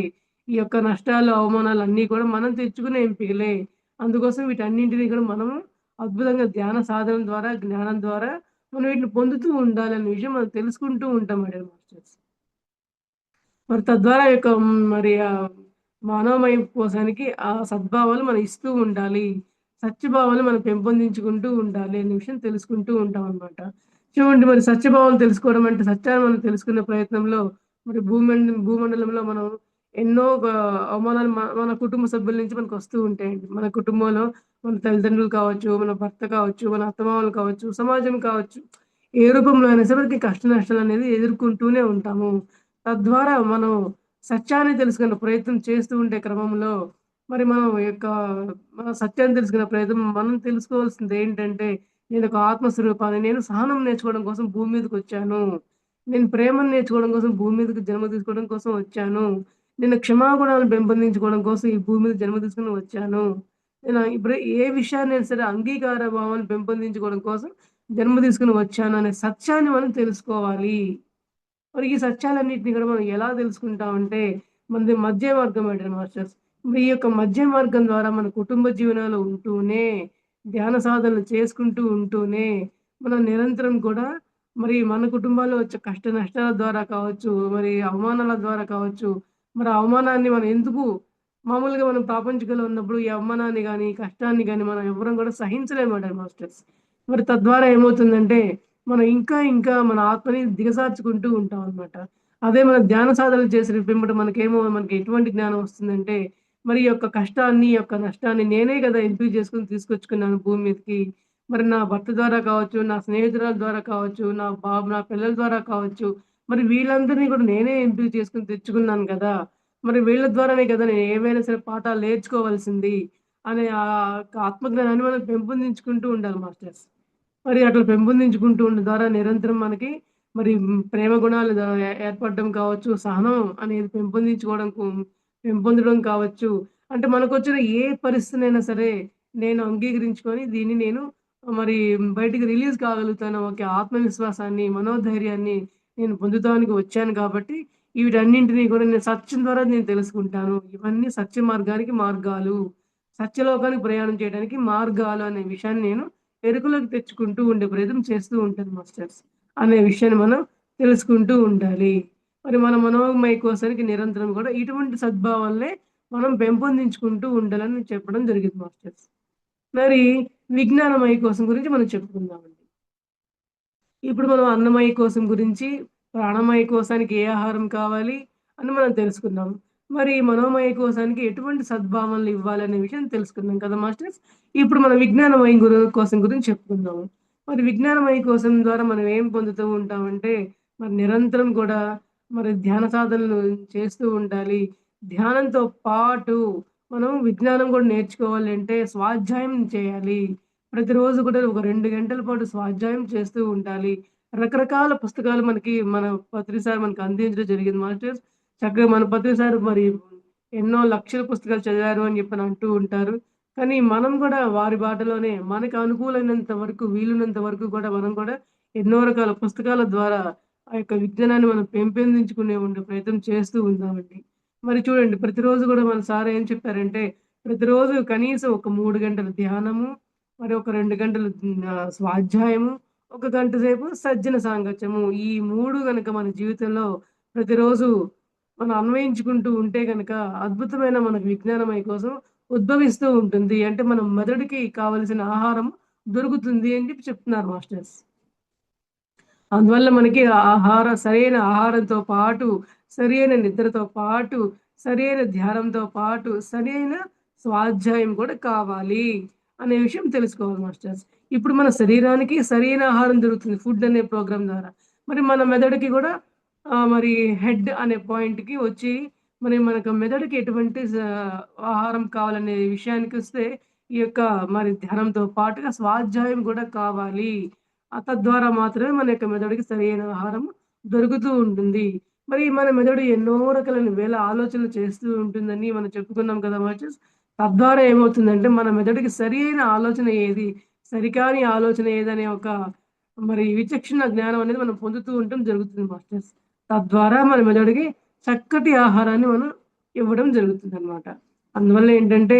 Speaker 2: ఈ యొక్క నష్టాలు, అవమానాలు అన్నీ కూడా మనం తెచ్చుకునే ఎంపికలే. అందుకోసం వీటన్నింటిని కూడా మనము అద్భుతంగా ధ్యాన సాధన ద్వారా, జ్ఞానం ద్వారా మనం వీటిని పొందుతూ ఉండాలనే విషయం మనం తెలుసుకుంటూ ఉంటాం మేడం మాస్టర్స్. మరి తద్వారా యొక్క మరి మానవమయ కోశానికి ఆ సద్భావాలు మనం ఇస్తూ ఉండాలి. సత్యభావాలు మనం పెంపొందించుకుంటూ ఉండాలి అనే విషయం తెలుసుకుంటూ ఉంటామనమాట. చూడండి మరి సత్యభావం తెలుసుకోవడం అంటే సత్యాన్ని మనం తెలుసుకునే ప్రయత్నంలో మరి భూమండలంలో మనం ఎన్నో అవమానాలు మన కుటుంబ సభ్యుల నుంచి మనకు వస్తూ ఉంటాయండి. మన కుటుంబంలో మన తల్లిదండ్రులు కావచ్చు, మన భర్త కావచ్చు, మన అత్తమామలు కావచ్చు, సమాజం కావచ్చు. ఏ రూపంలో అయినా సరే మనకి కష్ట నష్టాలనేది ఎదుర్కొంటూనే ఉంటాము. తద్వారా మనం సత్యాన్ని తెలుసుకునే ప్రయత్నం చేస్తూ ఉండే క్రమంలో మరి మనం మన సత్యాన్ని తెలుసుకునే ప్రయత్నం మనం తెలుసుకోవాల్సింది ఏంటంటే నేనొక ఆత్మస్వరూపాన్ని. నేను సహనం నేర్చుకోవడం కోసం భూమి మీదకొచ్చాను. నేను ప్రేమను నేర్చుకోవడం కోసం భూమి మీదకి జన్మ తీసుకోవడం కోసం వచ్చాను. నేను క్షమాగుణాలను పెంపొందించుకోవడం కోసం ఈ భూమి మీద జన్మ తీసుకొని వచ్చాను. నేను ఇప్పుడు ఏ విషయాన్నైనా సరే అంగీకార భావాన్ని పెంపొందించుకోవడం కోసం జన్మ తీసుకొని వచ్చాను అనే సత్యాన్ని మనం తెలుసుకోవాలి. మరి ఈ సత్యాలన్నిటిని కూడా మనం ఎలా తెలుసుకుంటామంటే, మనది మధ్య మార్గం అండి మాస్టర్స్. ఈ యొక్క మధ్య మార్గం ద్వారా మన కుటుంబ జీవనాలు ఉంటూనే, ధ్యాన సాధనలు చేసుకుంటూ ఉంటూనే, మనం నిరంతరం కూడా మరి మన కుటుంబాల్లో వచ్చే కష్ట నష్టాల ద్వారా కావచ్చు, మరి అవమానాల ద్వారా కావచ్చు, మరి ఆ అవమానాన్ని మనం ఎందుకు మామూలుగా మనం ప్రాపంచికంలో ఉన్నప్పుడు ఈ అవమానాన్ని గాని, కష్టాన్ని గాని మనం ఎవ్వరం కూడా సహించలేమండి మాస్టర్స్. మరి తద్వారా ఏమవుతుందంటే మనం ఇంకా మన ఆత్మని దిగజార్చుకుంటూ ఉంటామనమాట. అదే మనం ధ్యాన సాధనలు చేసిన పిమ్మట మనకి ఎటువంటి జ్ఞానం వస్తుందంటే, మరి ఈ యొక్క కష్టాన్ని, ఈ యొక్క నష్టాన్ని నేనే గదా ఎంపిక చేసుకొని తీసుకొచ్చుకున్నాను భూమి మీదకి. మరి నా భర్త ద్వారా కావచ్చు, నా స్నేహితురాల ద్వారా కావచ్చు, నా పిల్లల ద్వారా కావచ్చు, మరి వీళ్ళందరినీ కూడా నేనే ఎంపిక చేసుకొని తెచ్చుకున్నాను గదా! మరి వీళ్ళ ద్వారానే గదా నేను ఏవైనా సరే పాఠాలు నేర్చుకోవాల్సింది అనే ఆత్మజ్ఞానాన్ని మనం పెంపొందించుకుంటూ ఉండాలి మాస్టర్స్. మరి అట్లా పెంపొందించుకుంటూ ఉండే ద్వారా నిరంతరం మనకి మరి ప్రేమ గుణాలు ఏర్పడడం కావచ్చు, సహనం అనేది పెంపొందడం కావచ్చు. అంటే మనకొచ్చిన ఏ పరిస్థితినైనా సరే నేను అంగీకరించుకొని దీన్ని నేను మరి బయటికి రిలీజ్ కాగలుగుతాను. ఒక ఆత్మవిశ్వాసాన్ని, మనోధైర్యాన్ని నేను పొందుతానికి వచ్చాను కాబట్టి వీటన్నింటిని కూడా నేను సత్యం ద్వారా నేను తెలుసుకుంటాను. ఇవన్నీ సత్య మార్గానికి మార్గాలు. సత్యలోకానికి ప్రయాణం చేయడానికి మార్గాలు అనే విషయాన్ని నేను ఎరుకలోకి తెచ్చుకుంటూ ఉండే ప్రయత్నం చేస్తూ ఉంటాను మాస్టర్స్. అనే విషయాన్ని మనం తెలుసుకుంటూ ఉండాలి. మరి మన మనోమయ కోశానికి నిరంతరం కూడా ఇటువంటి సద్భావనలే మనం పెంపొందించుకుంటూ ఉండాలని చెప్పడం జరిగింది మాస్టర్స్. మరి విజ్ఞానమయ కోశం గురించి మనం చెప్పుకుందామండి. ఇప్పుడు మనం అన్నమయ కోశం గురించి, ప్రాణమయ కోశానికి ఏ ఆహారం కావాలి అని మనం తెలుసుకున్నాం. మరి మనోమయ కోశానికి ఎటువంటి సద్భావనలు ఇవ్వాలనే విషయం తెలుసుకున్నాం కదా మాస్టర్స్. ఇప్పుడు మనం విజ్ఞానమయ కోశం గురించి చెప్పుకుందాము. మరి విజ్ఞానమయ కోశం ద్వారా మనం ఏం పొందుతూ ఉంటామంటే, మరి నిరంతరం కూడా మరి ధ్యాన సాధనలు చేస్తూ ఉండాలి. ధ్యానంతో పాటు మనం విజ్ఞానం కూడా నేర్చుకోవాలి అంటే స్వాధ్యాయం చేయాలి. ప్రతిరోజు కూడా ఒక 2 గంటల పాటు స్వాధ్యాయం చేస్తూ ఉండాలి. రకరకాల పుస్తకాలు మన పత్రి సార్ మనకు అందించడం జరిగింది మాస్టర్స్. చక్కగా మన పత్రి సార్ మరి ఎన్నో లక్షల పుస్తకాలు చదివారు అని చెప్పని అంటూ ఉంటారు. కానీ మనం కూడా వారి బాటలోనే మనకు అనుకూలమైనంత వరకు, వీలున్నంత వరకు కూడా మనం కూడా ఎన్నో రకాల పుస్తకాల ద్వారా ఆ యొక్క విజ్ఞానాన్ని మనం ఉండే ప్రయత్నం చేస్తూ ఉందామండి. మరి చూడండి ప్రతిరోజు కూడా మన సార్ ఏం చెప్పారంటే, ప్రతిరోజు కనీసం ఒక 3 గంటల ధ్యానము, మరి ఒక 2 గంటలు స్వాధ్యాయము, ఒక గంట సేపు సజ్జన సాంగత్యము. ఈ 3 గనక మన జీవితంలో ప్రతిరోజు మనం అన్వయించుకుంటూ ఉంటే గనక అద్భుతమైన మనకు విజ్ఞానమయ కోసం ఉద్భవిస్తూ ఉంటుంది. అంటే మన మెదడుకి కావలసిన ఆహారం దొరుకుతుంది అని చెప్పి చెప్తున్నారు మాస్టర్స్. అందువల్ల మనకి సరైన ఆహారంతో పాటు, సరైన నిద్రతో పాటు, సరైన ధ్యానంతో పాటు, సరైన స్వాధ్యాయం కూడా కావాలి అనే విషయం తెలుసుకోవాలి మాస్టర్స్. ఇప్పుడు మన శరీరానికి సరైన ఆహారం దొరుకుతుంది ఫుడ్ అనే ప్రోగ్రామ్ ద్వారా. మరి మన మెదడుకి కూడా మరి హెడ్ అనే పాయింట్‌కి వచ్చి మరి మనకు మెదడుకి ఎటువంటి ఆహారం కావాలనే విషయానికొస్తే ఈ యొక్క మరి ధ్యానంతో పాటుగా స్వాధ్యాయం కూడా కావాలి. తద్వారా మాత్రమే మన యొక్క మెదడుకి సరైన ఆహారం దొరుకుతూ ఉంటుంది. మరి మన మెదడు ఎన్నో రకాలైన వేల ఆలోచనలు చేస్తూ ఉంటుందని మనం చెప్పుకున్నాం కదా మాస్టర్స్. తద్వారా ఏమవుతుందంటే మన మెదడుకి సరియైన ఆలోచన ఏది, సరికాని ఆలోచన ఏదనే ఒక మరి విచక్షణ జ్ఞానం అనేది మనం పొందుతూ ఉండటం జరుగుతుంది మాస్టర్స్. తద్వారా మన మెదడుకి చక్కటి ఆహారాన్ని మనం ఇవ్వడం జరుగుతుందనమాట. అందువల్ల ఏంటంటే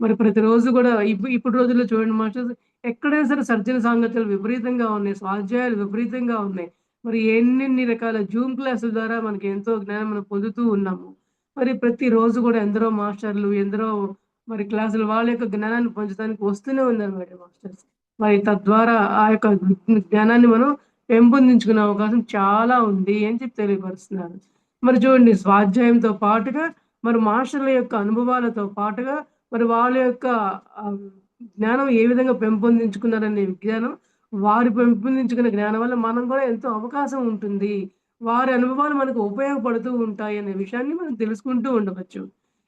Speaker 2: మరి ప్రతిరోజు కూడా ఇప్పుడు రోజుల్లో చూడండి మాస్టర్స్ ఎక్కడైనా సరే సర్జన సాంగత్యాలు విపరీతంగా ఉన్నాయి. స్వాధ్యాయాలు విపరీతంగా ఉన్నాయి. మరి ఎన్నెన్ని రకాల జూమ్ క్లాసుల ద్వారా మనకి ఎంతో జ్ఞానం మనం పొందుతూ ఉన్నాము. మరి ప్రతిరోజు కూడా ఎందరో మాస్టర్‌లు, ఎందరో మరి క్లాసులు వాళ్ళ యొక్క జ్ఞానాన్ని పంచడానికి వస్తూనే ఉన్నారన్నమాట మాస్టర్స్. మరి తద్వారా ఆ యొక్క జ్ఞానాన్ని మనం పెంపొందించుకునే అవకాశం చాలా ఉంది అని చెప్పి తెలియపరుస్తున్నారు. మరి చూడండి స్వాధ్యాయంతో పాటుగా మరి మాస్టర్ల యొక్క అనుభవాలతో పాటుగా మరి వాళ్ళ యొక్క ఆహ్, జ్ఞానం ఏ విధంగా పెంపొందించుకున్నారనే విజ్ఞానం, వారు పెంపొందించుకున్న జ్ఞానం వల్ల మనం కూడా ఎంతో అవకాశం ఉంటుంది. వారి అనుభవాలు మనకు ఉపయోగపడుతూ ఉంటాయనే విషయాన్ని మనం తెలుసుకుంటూ ఉండవచ్చు.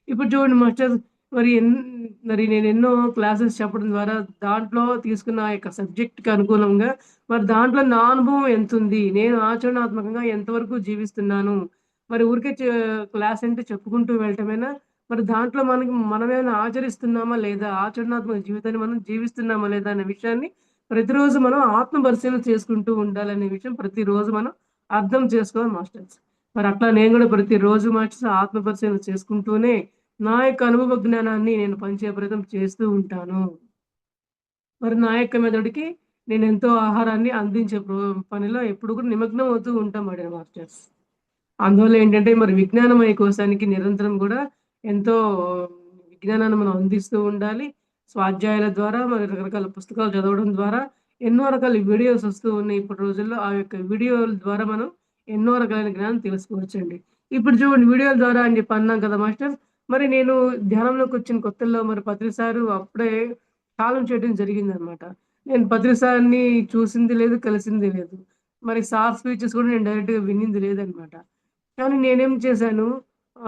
Speaker 2: ఇప్పుడు చూడండి మాస్టర్స్ మరి మరి నేనెన్నో క్లాసెస్ చెప్పడం ద్వారా దాంట్లో తీసుకున్న ఆ యొక్క సబ్జెక్ట్‌కి అనుకూలంగా మరి దాంట్లో నా అనుభవం ఎంతుంది? నేను ఆచరణాత్మకంగా ఎంతవరకు జీవిస్తున్నాను? మరి ఊరికే క్లాస్ అంటే చెప్పుకుంటూ వెళ్ళటమేనా? మరి దాంట్లో మనమేమైనా ఆచరిస్తున్నామా లేదా? ఆచరణాత్మక జీవితాన్ని మనం జీవిస్తున్నామా లేదా? అనే విషయాన్ని ప్రతిరోజు మనం ఆత్మ పరిశీలన చేసుకుంటూ ఉండాలనే విషయం ప్రతిరోజు మనం అర్థం చేసుకోవాలి మాస్టర్స్. మరి అట్లా నేను గూడా ప్రతిరోజు మాస్టర్స్ ఆత్మ పరిశీలన చేసుకుంటూనే నా యొక్క అనుభవ జ్ఞానాన్ని నేను పంచే ప్రయత్నం చేస్తూ ఉంటాను. మరి నా యొక్క మెదడుకి నేనెంతో ఆహారాన్ని అందించే పనిలో ఎప్పుడు కూడా నిమగ్నం అవుతూ ఉంటాం మరి మాస్టర్స్. అందువల్ల ఏంటంటే మరి విజ్ఞానమయ కోశానికి నిరంతరం గూడా ఎంతో విజ్ఞానాన్ని మనం అందిస్తూ ఉండాలి. స్వాధ్యాయాల ద్వారా మరి రకరకాల పుస్తకాలు చదవడం ద్వారా ఎన్నో రకాల వీడియోస్ వస్తూ ఉన్నాయి ఇప్పటి రోజుల్లో. ఆ యొక్క వీడియోల ద్వారా మనం ఎన్నో రకాలైన జ్ఞానం తెలుసుకోవచ్చండి. ఇప్పుడు చూడండి వీడియోల ద్వారా అని చెప్పి అన్నాం కదా మాస్టర్. మరి నేను ధ్యానంలోకొచ్చిన కొత్తల్లో మరి పత్రిసారు అప్పుడే కాలం చేయడం జరిగిందనమాట. నేను పత్రిసార్‌ని చూసింది లేదు, కలిసింది లేదు. మరి సార్ స్పీచెస్ కూడా నేను డైరెక్ట్‌గా వినింది లేదనమాట. కానీ నేనేం చేశాను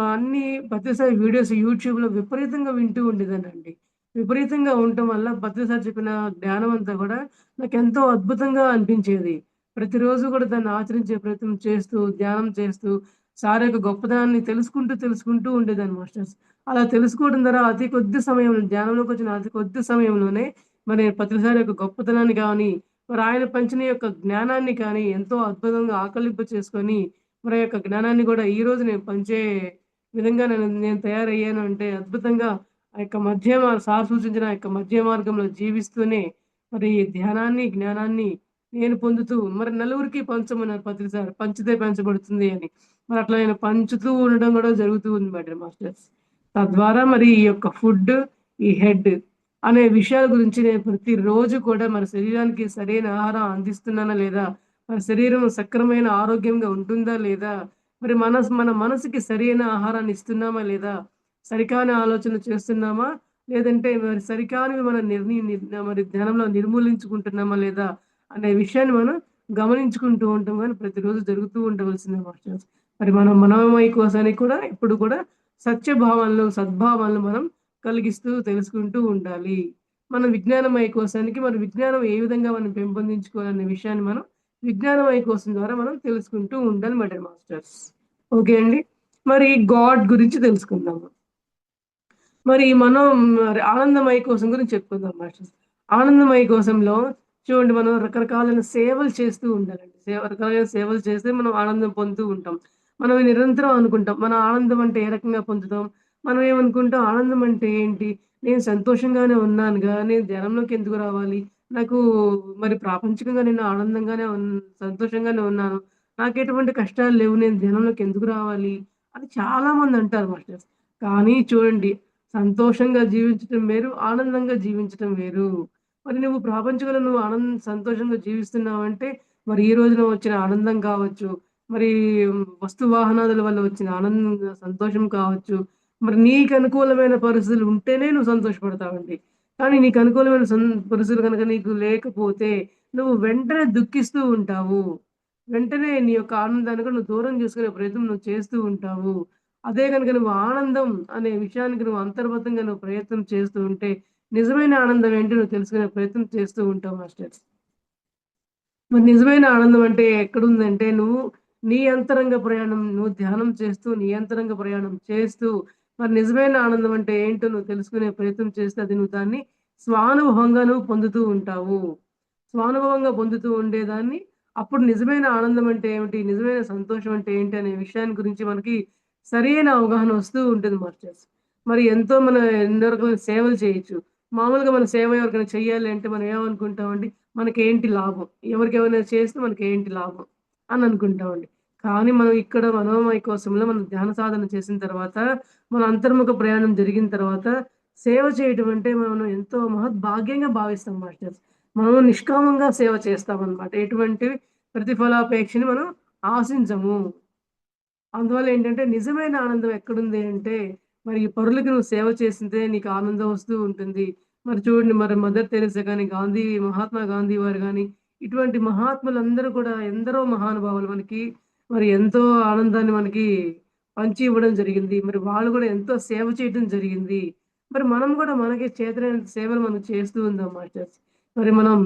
Speaker 2: అన్నీ ప్రతిసారి వీడియోస్ యూట్యూబ్‌లో విపరీతంగా వింటూ ఉండేదాన్నండి. విపరీతంగా ఉండటం వల్ల ప్రతిసారి చెప్పిన జ్ఞానం అంతా గూడా నాకెంతో అద్భుతంగా అనిపించేది. ప్రతిరోజు గూడా దాన్ని ఆచరించే ప్రయత్నం చేస్తూ, ధ్యానం చేస్తూ, సార్ యొక్క గొప్పదనాన్ని తెలుసుకుంటూ ఉండేదాన్ని మాస్టర్స్. అలా తెలుసుకోవడం ద్వారా అతి కొద్ది సమయంలో ధ్యానంలోకొచ్చిన అతి కొద్ది సమయంలోనే మరి ప్రతిసారి యొక్క గొప్పతనాన్ని గాని, మరి ఆయన పంచిన యొక్క జ్ఞానాన్ని కానీ ఎంతో అద్భుతంగా ఆకలింపు చేసుకొని మరి యొక్క జ్ఞానాన్ని గూడా ఈరోజు నేను పంచే విధంగా నేను తయారయ్యాను అంటే అద్భుతంగా ఆ యొక్క సార్ సూచించిన ఆ యొక్క మధ్య మార్గంలో జీవిస్తూనే మరి ఈ ధ్యానాన్ని, జ్ఞానాన్ని నేను పొందుతూ మరి నలుగురికి పంచమన్నారు ప్రతిసారి. పంచితే పెంచబడుతుంది అని. మరి అట్లా నేను పంచుతూ ఉండడం గూడా జరుగుతూ ఉంది మేడం మాస్టర్స్. తద్వారా మరి ఈ యొక్క ఫుడ్, ఈ హెడ్ అనే విషయాల గురించి నేను ప్రతిరోజు కూడా మన శరీరానికి సరైన ఆహారం అందిస్తున్నానా లేదా? మన శరీరం సక్రమైన ఆరోగ్యంగా ఉంటుందా లేదా? మరి మన మనసుకి సరైన ఆహారాన్ని ఇస్తున్నామా లేదా? సరికాని ఆలోచనలు చేస్తున్నామా? లేదంటే మరి సరికానివి మనం మరి ధ్యానంలో నిర్మూలించుకుంటున్నామా లేదా? అనే విషయాన్ని మనం గమనించుకుంటూ ఉంటాం గానీ ప్రతిరోజు జరుగుతూ ఉండవలసిందే మాస్టర్స్. మరి మనం మనోమయ కోశానికి కూడా ఎప్పుడు కూడా సత్యభావనలు, సద్భావనలు మనం కలిగిస్తూ తెలుసుకుంటూ ఉండాలి. మన విజ్ఞానమయ కోశానికి మన విజ్ఞానం ఏ విధంగా మనం పెంపొందించుకోవాలనే విషయాన్ని మనం విజ్ఞానమయ కోశం ద్వారా మనం తెలుసుకుంటూ ఉండాలి మేడం మాస్టర్స్. ఓకే అండి. మరి గాడ్ గురించి తెలుసుకుందాము. మరి మనం మరి ఆనందమయ కోశం గురించి చెప్పుకుందాం మాస్టర్స్. ఆనందమయ కోశంలో చూడండి మనం రకరకాలైన సేవలు చేస్తూ ఉండాలండి. రకరకాలైన సేవలు చేస్తే మనం ఆనందం పొందుతూ ఉంటాం. మనం నిరంతరం అనుకుంటాం. మన ఆనందం అంటే ఏ రకంగా పొందుతాం? మనం ఏమనుకుంటాం ఆనందం అంటే ఏంటి? నేను సంతోషంగానే ఉన్నానుగా, నేను ధ్యానంలోకి ఎందుకు రావాలి? నాకు మరి ప్రాపంచికంగా నేను ఆనందంగానే సంతోషంగానే ఉన్నాను. నాకెటువంటి కష్టాలు లేవు. నేను ధ్యానంలోకి ఎందుకు రావాలి? అని చాలామంది అంటారు మాస్టర్స్. కానీ చూడండి సంతోషంగా జీవించటం వేరు, ఆనందంగా జీవించటం వేరు. మరి నువ్వు ప్రాపంచికంలో నువ్వు సంతోషంగా జీవిస్తున్నావంటే, మరి ఈ రోజున వచ్చిన ఆనందం కావచ్చు, మరి వస్తు వాహనాదుల వల్ల వచ్చిన సంతోషం కావచ్చు, మరి నీకు అనుకూలమైన పరిస్థితులు ఉంటేనే నువ్వు సంతోషపడతావండి. కానీ నీకు అనుకూలమైన పరిస్థితులు గనక నీకు లేకపోతే, నువ్వు వెంటనే దుఃఖిస్తూ ఉంటావు. వెంటనే నీ యొక్క ఆనందాన్ని కూడా నువ్వు దూరం చేసుకునే ప్రయత్నం నువ్వు చేస్తూ ఉంటావు. అదే గనుక నువ్వు ఆనందం అనే విషయానికి నువ్వు అంతర్గతంగా నువ్వు ప్రయత్నం చేస్తూ ఉంటే, నిజమైన ఆనందం ఏంటో నువ్వు తెలుసుకునే ప్రయత్నం చేస్తూ ఉంటావు మాస్టర్స్. మరి నిజమైన ఆనందం అంటే ఎక్కడుందంటే, నువ్వు నీ అంతరంగ ప్రయాణం నువ్వు ధ్యానం చేస్తూ, నీ అంతరంగ ప్రయాణం చేస్తూ, మరి నిజమైన ఆనందం అంటే ఏంటో నువ్వు తెలుసుకునే ప్రయత్నం చేస్తే, అది నువ్వు దాన్ని స్వానుభవంగా నువ్వు పొందుతూ ఉంటావు. స్వానుభవంగా పొందుతూ ఉండేదాన్ని, అప్పుడు నిజమైన ఆనందం అంటే ఏమిటి? నిజమైన సంతోషం అంటే ఏంటి? అనే విషయాన్ని గురించి మనకి సరైన అవగాహన వస్తూ ఉంటుంది మాస్టర్స్. మరి ఎంతో మనం ఎన్నో రకాల సేవలు చేయొచ్చు. మామూలుగా మన సేవ ఎవరికైనా చెయ్యాలి అంటే మనం ఏమనుకుంటామండి? మనకేంటి లాభం? ఎవరికెవరైనా చేస్తే మనకేంటి లాభం? అని అనుకుంటామండి. కానీ మనం ఇక్కడ మనోమయ కోశంలో మనం ధ్యాన సాధన చేసిన తర్వాత, మన అంతర్ముఖ ప్రయాణం జరిగిన తర్వాత, సేవ చేయటం అంటే మనం ఎంతో మహద్భాగ్యంగా భావిస్తాం మాస్టర్స్. మనం నిష్కామంగా సేవ చేస్తామనమాట. ఎటువంటివి ప్రతిఫలాపేక్షని మనం ఆశించము. అందువల్ల ఏంటంటే నిజమైన ఆనందం ఎక్కడుంది అంటే, మరి ఈ పరులకి నువ్వు సేవ చేసిందే నీకు ఆనందం వస్తూ ఉంటుంది. మరి చూడండి మరి మదర్ తెరెసా గాని, గాంధీ మహాత్మా గాంధీ వారు గాని, ఇటువంటి మహాత్ములందరూ కూడా ఎందరో మహానుభావులు మనకి మరి ఎంతో ఆనందాన్ని మనకి పంచి ఇవ్వడం జరిగింది. మరి వాళ్ళు కూడా ఎంతో సేవ చేయడం జరిగింది. మరి మనం కూడా మనకి చేతనైనంత సేవలు మనం చేస్తూ ఉందాం మాస్టర్స్. మరి మనం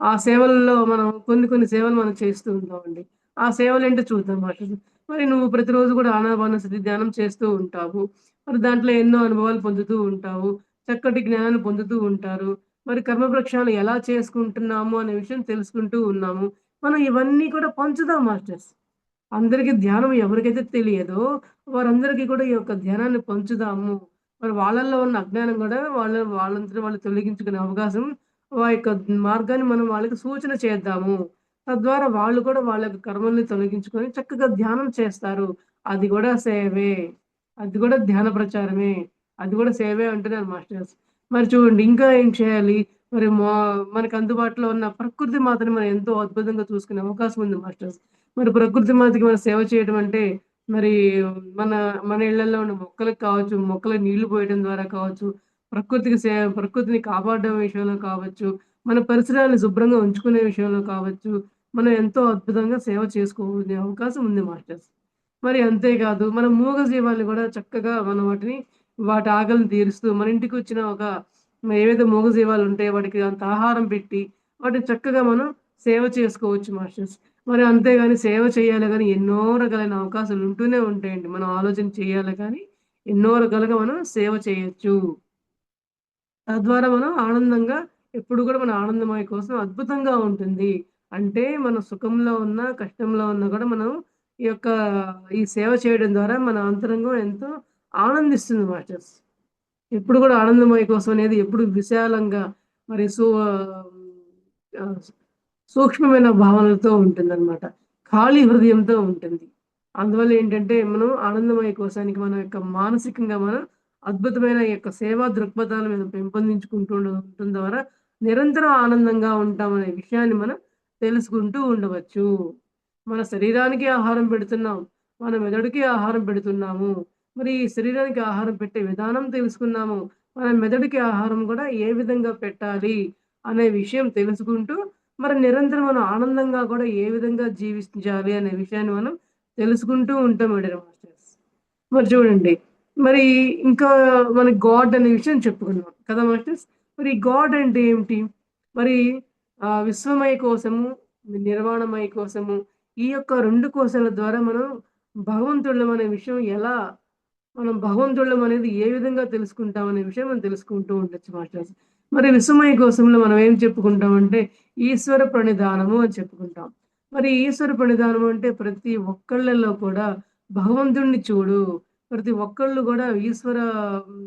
Speaker 2: ఆ సేవల్లో మనం కొన్ని కొన్ని సేవలు మనం చేస్తూ ఉంటామండి. ఆ సేవలేంటో చూద్దాం మాస్టర్స్. మరి నువ్వు ప్రతిరోజు కూడా ఆనాపానసతి ధ్యానం చేస్తూ ఉంటావు. మరి దాంట్లో ఎన్నో అనుభవాలు పొందుతూ ఉంటావు. చక్కటి జ్ఞానాన్ని పొందుతూ ఉంటారు. మరి కర్మ ప్రక్షాళన ఎలా చేసుకుంటున్నాము అనే విషయం తెలుసుకుంటూ ఉన్నాము. మనం ఇవన్నీ కూడా పంచుదాం మాస్టర్స్. అందరికి ధ్యానం ఎవరికైతే తెలియదో వారందరికీ కూడా ఈ యొక్క ధ్యానాన్ని పంచుదాము. మరి వాళ్ళల్లో ఉన్న అజ్ఞానం కూడా వాళ్ళంతట వాళ్ళు తొలగించుకునే అవకాశం యొక్క మార్గాన్ని మనం వాళ్ళకి సూచన చేద్దాము. తద్వారా వాళ్ళు కూడా వాళ్ళ యొక్క కర్మల్ని తొలగించుకొని చక్కగా ధ్యానం చేస్తారు. అది కూడా సేవే. అది కూడా ధ్యాన ప్రచారమే. అది కూడా సేవే అంటున్నారు మాస్టర్స్. మరి చూడండి ఇంకా ఏం చేయాలి? మరి మనకు అందుబాటులో ఉన్న ప్రకృతి మాతని మనం ఎంతో అద్భుతంగా చూసుకునే అవకాశం ఉంది మాస్టర్స్. మరి ప్రకృతి మాతకి మనం సేవ చేయడం అంటే మరి మన మన ఇళ్లల్లో ఉన్న మొక్కలకు కావచ్చు, మొక్కలకు నీళ్లు పోయడం ద్వారా కావచ్చు, ప్రకృతిని కాపాడడం విషయంలో కావచ్చు, మన పరిసరాలను శుభ్రంగా ఉంచుకునే విషయంలో కావచ్చు, మనం ఎంతో అద్భుతంగా సేవ చేసుకోనే అవకాశం ఉంది మాస్టర్స్. మరి అంతేకాదు మన మూగజీవాల్ని గూడా చక్కగా మనం వాటి ఆకలిని తీరుస్తూ మన ఇంటికొచ్చిన ఏవైతే మూగజీవాలుంటాయో వాటికి అంత ఆహారం పెట్టి, వాటిని చక్కగా మనం సేవ చేసుకోవచ్చు మాస్టర్స్. మరి అంతేగాని సేవ చేయాలి గాని ఎన్నో రకాలైన అవకాశాలు ఉంటూనే ఉంటాయండి. మనం ఆలోచన చేయాలి గానీ, ఎన్నో రకాలుగా మనం సేవ చేయొచ్చు. తద్వారా మనం ఆనందంగా ఎప్పుడు గూడా మన ఆనందమయ కోసం అద్భుతంగా ఉంటుంది. అంటే మన సుఖంలో ఉన్నా, కష్టంలో ఉన్నా గూడా మనం ఈ యొక్క ఈ సేవ చేయడం ద్వారా మన అంతరంగం ఎంతో ఆనందిస్తుంది మాస్టర్స్. ఎప్పుడు గూడా ఆనందమయ కోసం అనేది ఎప్పుడు విశాలంగా మరి ఆహ్, సూక్ష్మమైన భావనలతో ఉంటుందనమాట. ఖాళీ హృదయంతో ఉంటుంది. అందువల్ల ఏంటంటే, మనం ఆనందమయ కోశానికి మన యొక్క మానసికంగా మనం అద్భుతమైన ఈ యొక్క సేవా దృక్పథాలు మనం పెంపొందించుకుంటూ ఉండటం ద్వారా నిరంతరం ఆనందంగా ఉంటామనే విషయాన్ని మనం తెలుసుకుంటూ ఉండవచ్చు. మన శరీరానికి ఆహారం పెడుతున్నాం. మన మెదడుకి ఆహారం పెడుతున్నాము. మరి ఈ శరీరానికి ఆహారం పెట్టే విధానం తెలుసుకున్నాము. మన మెదడుకి ఆహారం గూడా ఏ విధంగా పెట్టాలి అనే విషయం తెలుసుకుంటూ మరి నిరంతరం మనం ఆనందంగా కూడా ఏ విధంగా జీవించాలి అనే విషయాన్ని మనం తెలుసుకుంటూ ఉంటాం అండి మాస్టర్స్. మరి చూడండి, మరి ఇంకా మన గాడ్ అనే విషయం చెప్పుకున్నాం కదా మాస్టర్స్. మరి గాడ్ అంటే ఏమిటి? మరి విశ్వమయ కోశము, నిర్వాణమయ కోశము ఈ యొక్క 2 కోశాల ద్వారా మనం భగవంతుళ్ళం అనే విషయం మనం భగవంతుళ్ళం అనేది ఏ విధంగా తెలుసుకుంటాం అనే విషయం మనం తెలుసుకుంటూ ఉండొచ్చు మాస్టర్స్. మరి విశ్వమయ కోశంలో మనం ఏం చెప్పుకుంటామంటే ఈశ్వర ప్రణిధానము అని చెప్పుకుంటాం. మరి ఈశ్వర ప్రణిధానం అంటే ప్రతి ఒక్కళ్ళలో కూడా భగవంతుడిని చూడు. ప్రతి ఒక్కళ్ళు గూడా ఈశ్వర హ్మ్,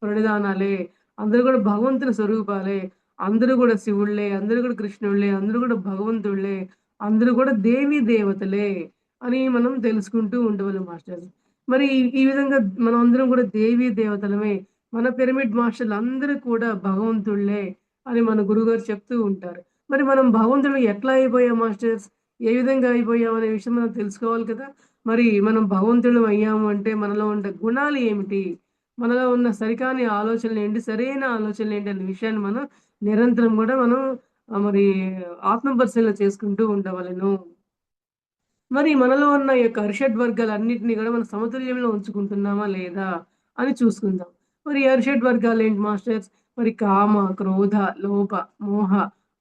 Speaker 2: ప్రణిధానాలే. అందరూ గూడా భగవంతుని స్వరూపాలే. అందరూ గూడా శివుళ్ళే, అందరూ గూడా కృష్ణుళ్ళే, అందరూ గూడా భగవంతుళ్ళే, అందరూ గూడా దేవీ దేవతలే అని మనం తెలుసుకుంటూ ఉండేవాళ్ళం మాస్టర్స్. మరి ఈ విధంగా మనమందరం గూడా దేవీ దేవతలమే. మన పిరమిడ్ మాస్టర్‌లందరూ కూడా భగవంతుళ్ళే అని మన గురువుగారు చెప్తూ ఉంటారు. మరి మనం భగవంతుడు ఎట్లా అయిపోయాం మాస్టర్స్? ఏ విధంగా అయిపోయాం అనే విషయం మనం తెలుసుకోవాలి కదా! మరి మనం భగవంతులం అయ్యాము అంటే మనలో ఉండే గుణాలు ఏమిటి? మనలో ఉన్న సరికాని ఆలోచనలేంటి? సరైన ఆలోచనలేంటి? అనే విషయాన్ని మనం నిరంతరం గూడా మనం మరి ఆత్మ పరిశీలన చేసుకుంటూ ఉండవలెను. మరి మనలో ఉన్న ఈ యొక్క అరిషడ్ వర్గాలన్నిటిని గూడా మనం సమతుల్యంలో ఉంచుకుంటున్నామా లేదా అని చూసుకుందాం. మరి ఈ అరిషడ్ వర్గాలేంటి మాస్టర్స్? మరి కామ, క్రోధ, లోభ, మోహ,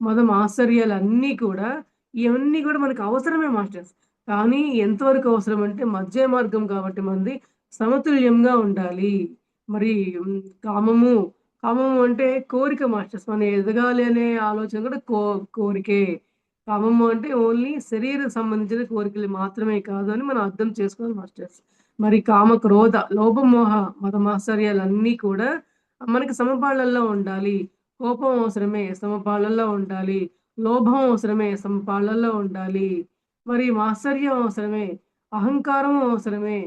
Speaker 2: మదం, ఆశ్చర్యాలన్నీ కూడా ఇవన్నీ గూడా మనకు అవసరమే మాస్టర్స్. కానీ ఎంతవరకు అవసరం అంటే మధ్య మార్గం కాబట్టి మనది సమతుల్యంగా ఉండాలి. మరి కామము, కామము అంటే కోరిక మాస్టర్స్. మనం ఎదగాలి అనే ఆలోచన కూడా కోరికే. కామము అంటే ఓన్లీ శరీరం సంబంధించిన కోరికలు మాత్రమే కాదు అని మనం అర్థం చేసుకోవాలి మాస్టర్స్. మరి కామ, క్రోధ, లోభమోహ, మదమాత్సర్యాలన్నీ కూడా మనకి సమపాళ్లలో ఉండాలి. కోపం అవసరమే, సమపాళ్లలో ఉండాలి. లోభం అవసరమే, సమపాళ్లలో ఉండాలి. మరి మాత్సర్యం అవసరమే, అహంకారం అవసరమే.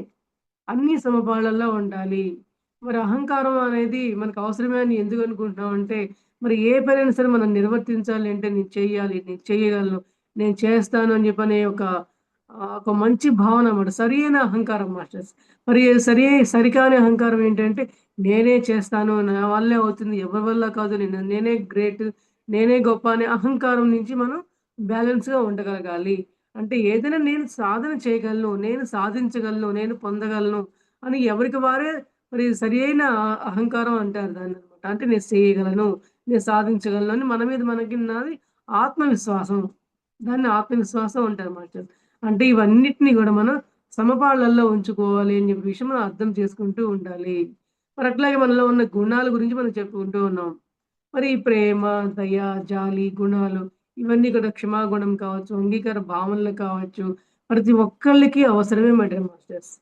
Speaker 2: అన్నీ సమపాళ్లలో ఉండాలి. మరి అహంకారం అనేది మనకు అవసరమే అని ఎందుకు అనుకుంటున్నామంటే, మరి ఏ పనైనా సరే మనం నిర్వర్తించాలి అంటే నేను చెయ్యాలి, నేను చేయగలను. నేను చేస్తాను అని చెప్పనే ఒక మంచి భావన అన్నమాట. సరియైన అహంకారం మాస్టర్స్. మరి సరికాని అహంకారం ఏంటంటే, నేనే చేస్తాను, నా వల్లే అవుతుంది, ఎవరి వల్ల కాదు, నేనే గ్రేట్, నేనే గొప్ప అనే అహంకారం నుంచి మనం బ్యాలెన్స్‌గా ఉండగలగాలి. అంటే ఏదైనా నేను సాధన చేయగలను, నేను సాధించగలను, నేను పొందగలను అని ఎవరికి వారే మరి సరియైన అహంకారం అంటారు దాన్ననమాట. అంటే నేను చేయగలను, నేను సాధించగలను అని మన మీద మనకున్నది ఆత్మవిశ్వాసం. దాన్ని ఆత్మవిశ్వాసం అంటారు మాస్టర్. అంటే ఇవన్నిటిని గూడా మనం సమపాళ్ళల్లో ఉంచుకోవాలి అని చెప్పే విషయం మనం అర్థం చేసుకుంటూ ఉండాలి. మరి అట్లాగే మనలో ఉన్న గుణాల గురించి మనం చెప్పుకుంటూ ఉన్నాం. మరి ఈ ప్రేమ, దయ, జాలి, గుణాలు ఇవన్నీ కూడా క్షమాగుణం కావచ్చు, అంగీకార భావనలు కావచ్చు, ప్రతి ఒక్కళ్ళకి అవసరమే మాస్టర్స్.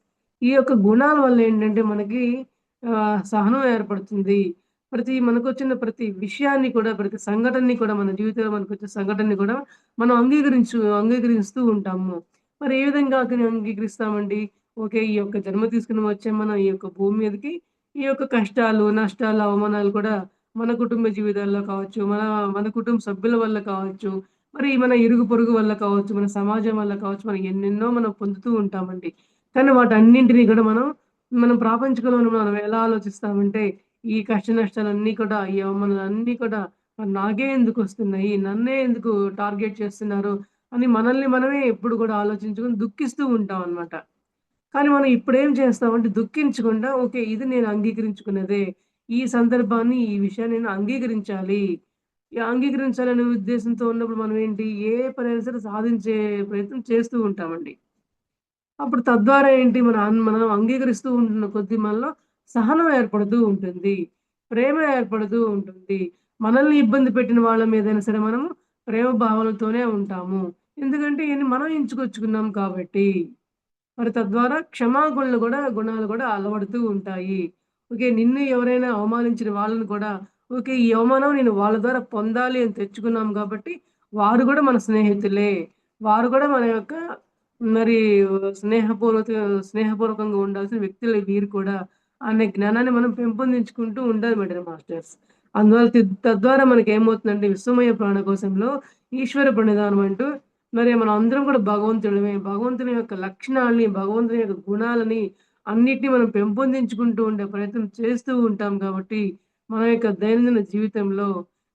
Speaker 2: ఈ యొక్క గుణాల వల్ల ఏంటంటే మనకి సహనం ఏర్పడుతుంది. మనకొచ్చిన ప్రతి విషయాన్ని కూడా, ప్రతి సంఘటనని కూడా, మన జీవితంలో మనకొచ్చే సంఘటనని కూడా మనం అంగీకరిస్తూ ఉంటాము. మరి ఏ విధంగా అంగీకరిస్తామండి? ఓకే. ఈ యొక్క జన్మ తీసుకొని వచ్చాం మనం ఈ యొక్క భూమి మీదకి. ఈ యొక్క కష్టాలు, నష్టాలు, అవమానాలు కూడా మన కుటుంబ జీవితాల్లో కావచ్చు, మన కుటుంబ సభ్యుల వల్ల కావచ్చు, మరి మన ఇరుగు పొరుగు వల్ల కావచ్చు, మన సమాజం వల్ల కావచ్చు, మనం ఎన్నెన్నో మనం పొందుతూ ఉంటామండి. కానీ వాటన్నింటిని కూడా మనం ప్రాపంచికంలో మనం ఎలా ఆలోచిస్తామంటే, ఈ కష్ట నష్టాలన్నీ కూడా, ఈ అవమానాలన్నీ కూడా మరి నాకే ఎందుకొస్తున్నాయి? నన్నే ఎందుకు టార్గెట్ చేస్తున్నారు? అని మనల్ని మనమే ఎప్పుడు కూడా ఆలోచించుకొని దుఃఖిస్తూ ఉంటామనమాట. కానీ మనం ఇప్పుడేం చేస్తామంటే దుఃఖించకుండా ఓకే. ఇది నేను అంగీకరించుకున్నదే. ఈ సందర్భాన్ని, ఈ విషయాన్ని నేను అంగీకరించాలి. అంగీకరించాలనే ఉద్దేశంతో ఉన్నప్పుడు మనం ఏంటి, ఏ పనైనా సరే సాధించే ప్రయత్నం చేస్తూ ఉంటామండి. అప్పుడు తద్వారా ఏంటి మనం అంగీకరిస్తూ ఉంటున్న కొద్దీ మనలో సహనం ఏర్పడుతూ ఉంటుంది. ప్రేమ ఏర్పడుతూ ఉంటుంది. మనల్ని ఇబ్బంది పెట్టిన వాళ్ళ మీదైనా సరే మనము ప్రేమ భావనలతోనే ఉంటాము. ఎందుకంటే ఇయన్నీ మనం ఎంచుకొచ్చుకున్నాం కాబట్టి. మరి తద్వారా గుణాలు గూడా అలవడుతూ ఉంటాయి. ఓకే. నిన్ను ఎవరైనా అవమానించిన వాళ్ళని కూడా ఓకే. ఈ అవమానం నేను వాళ్ళ ద్వారా పొందాలి అని తెచ్చుకున్నాం కాబట్టి, వారు గూడా మన స్నేహితులే. వారు గూడా మన యొక్క మరి స్నేహపూర్వకంగా ఉండాల్సిన వ్యక్తులే వీరు కూడా అనే జ్ఞానాన్ని మనం పెంపొందించుకుంటూ ఉండాలి మాస్టర్స్. అందువల్ల తద్వారా మనకేమవుతుందంటే విశ్వమయ ప్రాణకోశంలో ఈశ్వర ప్రణిధానం అంటూ మరి మనం అందరం కూడా భగవంతుడమే. భగవంతుని యొక్క లక్షణాల్ని, భగవంతుని యొక్క గుణాలని అన్నిటిని మనం పెంపొందించుకుంటూ ఉండే ప్రయత్నం చేస్తూ ఉంటాం కాబట్టి, మన యొక్క దైనందిన జీవితంలో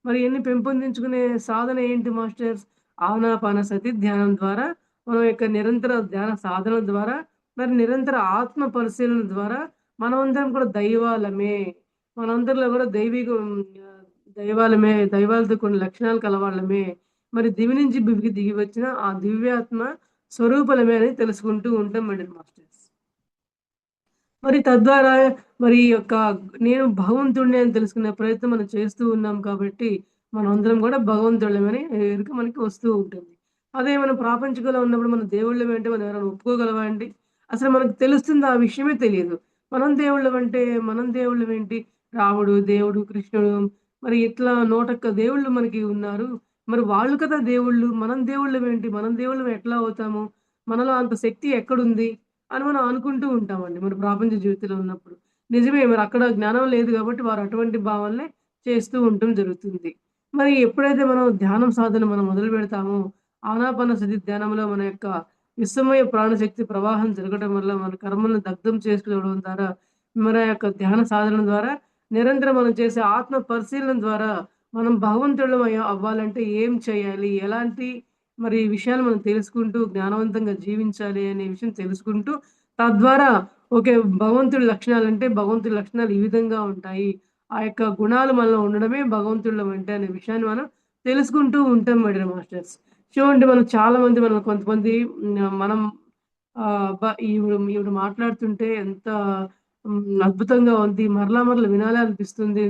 Speaker 2: మరి ఇయన్నీ పెంపొందించుకునే సాధన ఏంటి మాస్టర్స్? ఆనాపానసతి ధ్యానం ద్వారా, మన యొక్క నిరంతర ధ్యాన సాధన ద్వారా, మరి నిరంతర ఆత్మ పరిశీలన ద్వారా మనమందరం కూడా దైవాలమే. మనందరిలో కూడా దైవాలమే. దైవాలతో కొన్ని లక్షణాలు కలవాళ్ళమే. మరి దివి నుంచి భువికి దిగి వచ్చిన ఆ దివ్యాత్మ స్వరూపులమే అని తెలుసుకుంటూ ఉంటాం మాస్టర్స్. మరి తద్వారా మరి ఈ యొక్క భగవంతుడిని అని తెలుసుకునే ప్రయత్నం మనం చేస్తూ ఉన్నాం కాబట్టి, మనమందరం గూడా భగవంతుళ్ళమని ఎరుక మనకి వస్తూ ఉంటుంది. అదే మనం ప్రాపంచికంలో ఉన్నప్పుడు మనం దేవుళ్ళమే అంటే మనం ఎవరైనా ఒప్పుకోగలమా అండి? అసలు మనకు తెలుస్తుందా? ఆ విషయమే తెలీదు. మనం దేవుళ్ళమేంటి? రాముడు, దేవుడు, కృష్ణుడు మరి ఇట్లా నూటొక్క దేవుళ్ళు మనకి ఉన్నారు. మరి వాళ్ళు కదా దేవుళ్ళు. మనం దేవుళ్ళమేంటి? మనం దేవుళ్ళం ఎట్లా అవుతాము? మనలో అంత శక్తి ఎక్కడుంది? అని మనం అనుకుంటూ ఉంటామండి. మన ప్రాపంచ జీవితంలో ఉన్నప్పుడు. నిజమే మరి అక్కడ జ్ఞానం లేదు గాబట్టి వారు అటువంటి భావనలే చేస్తూ ఉండటం జరుగుతుంది. మరి ఎప్పుడైతే మనం ధ్యానం సాధన మనం మొదలుపెడతామో, ఆనాపానసతి ధ్యానంలో మన యొక్క విశ్వమయ ప్రాణశక్తి ప్రవాహం జరగడం వల్ల మన కర్మలను దగ్ధం చేసుకోవడం ద్వారా, మన యొక్క ధ్యాన సాధన ద్వారా నిరంతరం మనం చేసే ఆత్మ పరిశీలన ద్వారా మనం భగవంతుళ్ళం అవ్వాలంటే ఏం చేయాలి? ఎలాంటి మరి విషయాలు మనం తెలుసుకుంటూ జ్ఞానవంతంగా జీవించాలి అనే విషయం తెలుసుకుంటూ, తద్వారా ఓకే. భగవంతుడి లక్షణాలు ఈ విధంగా ఉంటాయి. ఆ యొక్క గుణాలు మనలో ఉండడమే భగవంతుళ్ళం అంటే అనే విషయాన్ని మనం తెలుసుకుంటూ ఉంటాం మాస్టర్స్. చూడండి మనం చాలామంది కొంతమంది మనం అబ్బా! ఈవిడ మాట్లాడుతుంటే ఎంత అద్భుతంగా ఉంది. మరలా వినాలే అనిపిస్తుంది.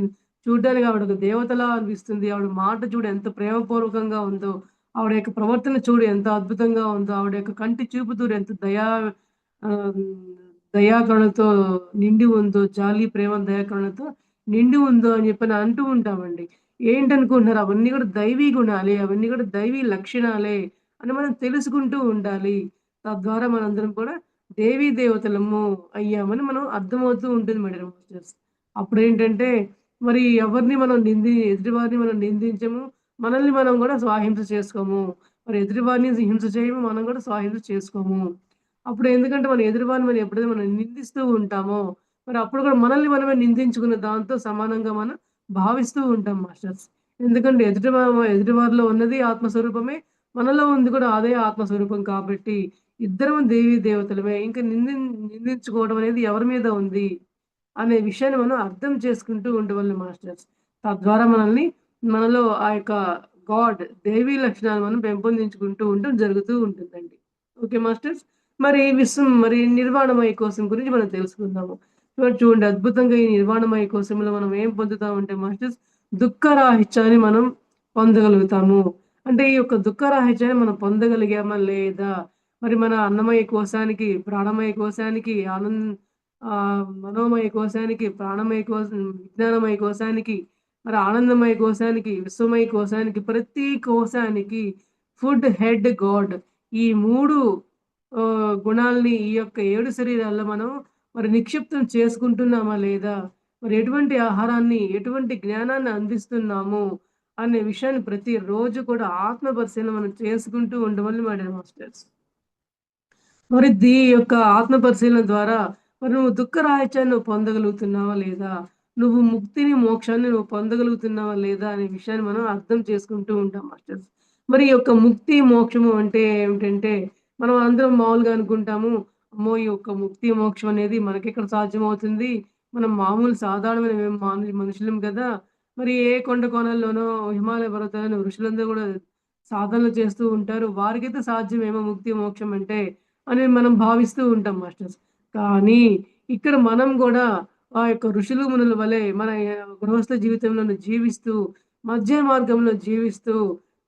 Speaker 2: చూడ్డానికి ఆవిడ ఒక దేవతలా అనిపిస్తుంది. ఆవిడ మాట చూడు ఎంత ప్రేమపూర్వకంగా ఉందో. ఆవిడ యొక్క ప్రవర్తన చూడు ఎంత అద్భుతంగా ఉందో. ఆవిడ యొక్క కంటి చూపు చూడు ఎంత ఆహ్, దయాకరుణతో నిండి ఉందో. జాలి, ప్రేమ, దయాకరుణతో నిండి ఉందో అని చెప్పని అంటూ ఉంటామండి. ఏంటనుకుంటున్నారు? అవన్నీ కూడా దైవీ గుణాలే. అవన్నీ కూడా దైవీ లక్షణాలే అని మనం తెలుసుకుంటూ ఉండాలి. తద్వారా మనందరం కూడా దేవీ దేవతలము అయ్యామని మనం అర్థమవుతూ ఉంటుంది మాస్టర్స్. అప్పుడేంటంటే మరి ఎవరిని మనం ఎదుటివారిని మనం నిందించము. మనల్ని మనం గూడా స్వాహింస చేసుకోము. మరి ఎదుటివారిని హింస చేయము, మనం కూడా స్వహింస చేసుకోము. అప్పుడు ఎందుకంటే మన ఎదుటివారిని మనం ఎప్పుడైతే మనం నిందిస్తూ ఉంటామో, మరి అప్పుడు కూడా మనల్ని మనమే నిందించుకున్న దాంతో సమానంగా మనం భావిస్తూ ఉంటాం మాస్టర్స్. ఎందుకంటే ఎదుటివారిలో ఉన్నది ఆత్మస్వరూపమే. మనలో ఉంది కూడా అదే ఆత్మస్వరూపం కాబట్టి ఇద్దరం దేవీ దేవతలమే. ఇంక నిందించుకోవడం అనేది ఎవరి మీద ఉంది అనే విషయాన్ని మనం అర్థం చేసుకుంటూ ఉండవలెను మాస్టర్స్. తద్వారా మనలో ఆ యొక్క దైవీ లక్షణాలు మనం పెంపొందించుకుంటూ ఉండడం జరుగుతూ ఉంటుందండి. Okay masters. మరి నిర్వాణమయ కోశం గురించి మనం తెలుసుకుందాము. చూడండి అద్భుతంగా ఈ నిర్వాణమయ కోశంలో మనం ఏం పొందుతామంటే మాస్టర్స్, దుఃఖరాహిత్యాన్ని మనం పొందగలుగుతాము. అంటే ఈ యొక్క దుఃఖరాహిత్యాన్ని మనం పొందగలిగామా లేదా? మరి మన అన్నమయ కోశానికి, ప్రాణమయ కోశానికి, మనోమయ కోశానికి, ప్రాణమయ కోశం, విజ్ఞానమయ కోశానికి, మరి ఆనందమయ కోశానికి, విశ్వమయ కోశానికి, ప్రతి కోశానికి ఫుడ్ హెడ్ గాడ్ ఈ 3 గుణాల్ని ఈ యొక్క 7 శరీరాల్లో మనం మరి నిక్షిప్తం చేసుకుంటున్నామా లేదా? మరి ఎటువంటి ఆహారాన్ని, ఎటువంటి జ్ఞానాన్ని అందిస్తున్నాము అనే విషయాన్ని ప్రతిరోజు కూడా ఆత్మ పరిశీలన మనం చేసుకుంటూ ఉండవలెను మై డియర్ మాస్టర్స్. మరి యొక్క ఆత్మ పరిశీలన ద్వారా మరి నువ్వు దుఃఖరాహిత్యాన్ని నువ్వు పొందగలుగుతున్నావా లేదా? నువ్వు ముక్తిని, మోక్షాన్ని నువ్వు పొందగలుగుతున్నావా లేదా? అనే విషయాన్ని మనం అర్థం చేసుకుంటూ ఉంటాం మాస్టర్స్. మరి ఈ యొక్క ముక్తి, మోక్షము అంటే ఏమిటంటే, మనం అందరం మామూలుగా అనుకుంటాము, అమ్మో! ఈ యొక్క ముక్తి, మోక్షం అనేది మనకెక్కడ సాధ్యమవుతుంది? మనం మామూలు సాధారణమైన మనుషులం కదా! మరి ఏ కొండ కోణాల్లోనో, హిమాలయ పర్వతాలను ఋషులందరూ గూడా సాధనలు చేస్తూ ఉంటారు. వారికైతే సాధ్యమేమో ముక్తి, మోక్షం అంటే అని మనం భావిస్తూ ఉంటాం మాస్టర్స్. కానీ ఇక్కడ మనం గూడా ఆ యొక్క ఋషులు, మునుల వలె మన గృహస్థ జీవితంలోను జీవిస్తూ, మధ్య మార్గంలో జీవిస్తూ,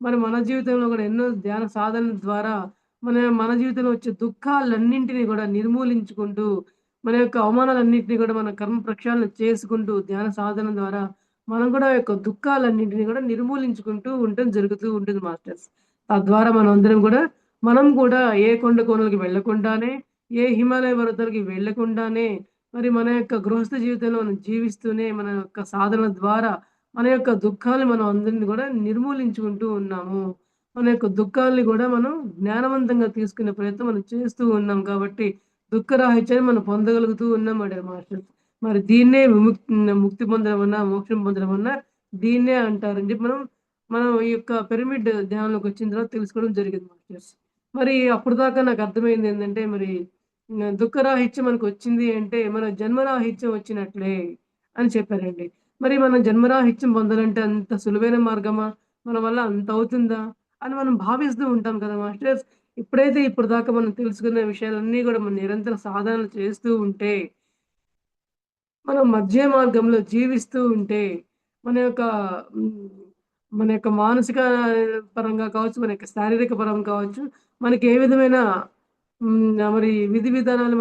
Speaker 2: మన జీవితంలో గూడా ఎన్నో ధ్యాన సాధనల ద్వారా మన జీవితంలో వచ్చే దుఃఖాలన్నింటిని గూడా నిర్మూలించుకుంటూ, మన యొక్క అవమానాలన్నింటిని గూడా మన కర్మ ప్రక్షాళన చేసుకుంటూ, ధ్యాన సాధన ద్వారా మనం గూడా ఆ యొక్క దుఃఖాలన్నింటిని గూడా నిర్మూలించుకుంటూ ఉండటం జరుగుతూ ఉంటుంది మాస్టర్స్. తద్వారా మనం కూడా ఏ కొండ కోనలకి వెళ్ళకుండానే, ఏ హిమాలయ పర్వతాలకి వెళ్ళకుండానే, మరి మన యొక్క గృహస్థ జీవితంలో మనం జీవిస్తూనే, మన యొక్క సాధన ద్వారా మన యొక్క దుఃఖాలు మనం అందరిని కూడా నిర్మూలించుకుంటూ ఉన్నాము. మన యొక్క దుఃఖాల్ని గూడా మనం జ్ఞానవంతంగా తీసుకునే ప్రయత్నం మనం చేస్తూ ఉన్నాం కాబట్టి, దుఃఖరాహిత్యాన్ని మనం పొందగలుగుతూ ఉన్నాం మా డియర్ మాస్టర్స్. మరి దీన్నే ముక్తి పొందడమన్నా, మోక్షం పొందడమన్నా దీన్నే అంటారండి. మనం ఈ యొక్క పిరమిడ్ ధ్యానంలోకొచ్చిన తర్వాత తెలుసుకోవడం జరిగింది మాస్టర్స్. మరి అప్పటిదాకా నాకర్థమైందేందంటే దుఃఖరాహిత్యం మనకొచ్చింది అంటే, మన జన్మరాహిత్యం వచ్చినట్లే అని చెప్పారండి. మరి మనం జన్మరాహిత్యం పొందాలంటే అంత సులువైన మార్గమా? మన వల్ల అంత అవుతుందా? అని మనం భావిస్తూ ఉంటాం కదా మాస్టర్స్. ఎప్పుడైతే ఇప్పటిదాకా మనం తెలుసుకున్న విషయాలన్నీ గూడా మనం నిరంతర సాధనలు చేస్తూ ఉంటే, మనం మధ్య మార్గంలో జీవిస్తూ ఉంటే, మన యొక్క హ్మ్, మన యొక్క మానసిక పరంగా కావచ్చు, మన యొక్క శారీరక పరంగా కావచ్చు, మనకి ఏ విధమైన మరి విధి విధానాలు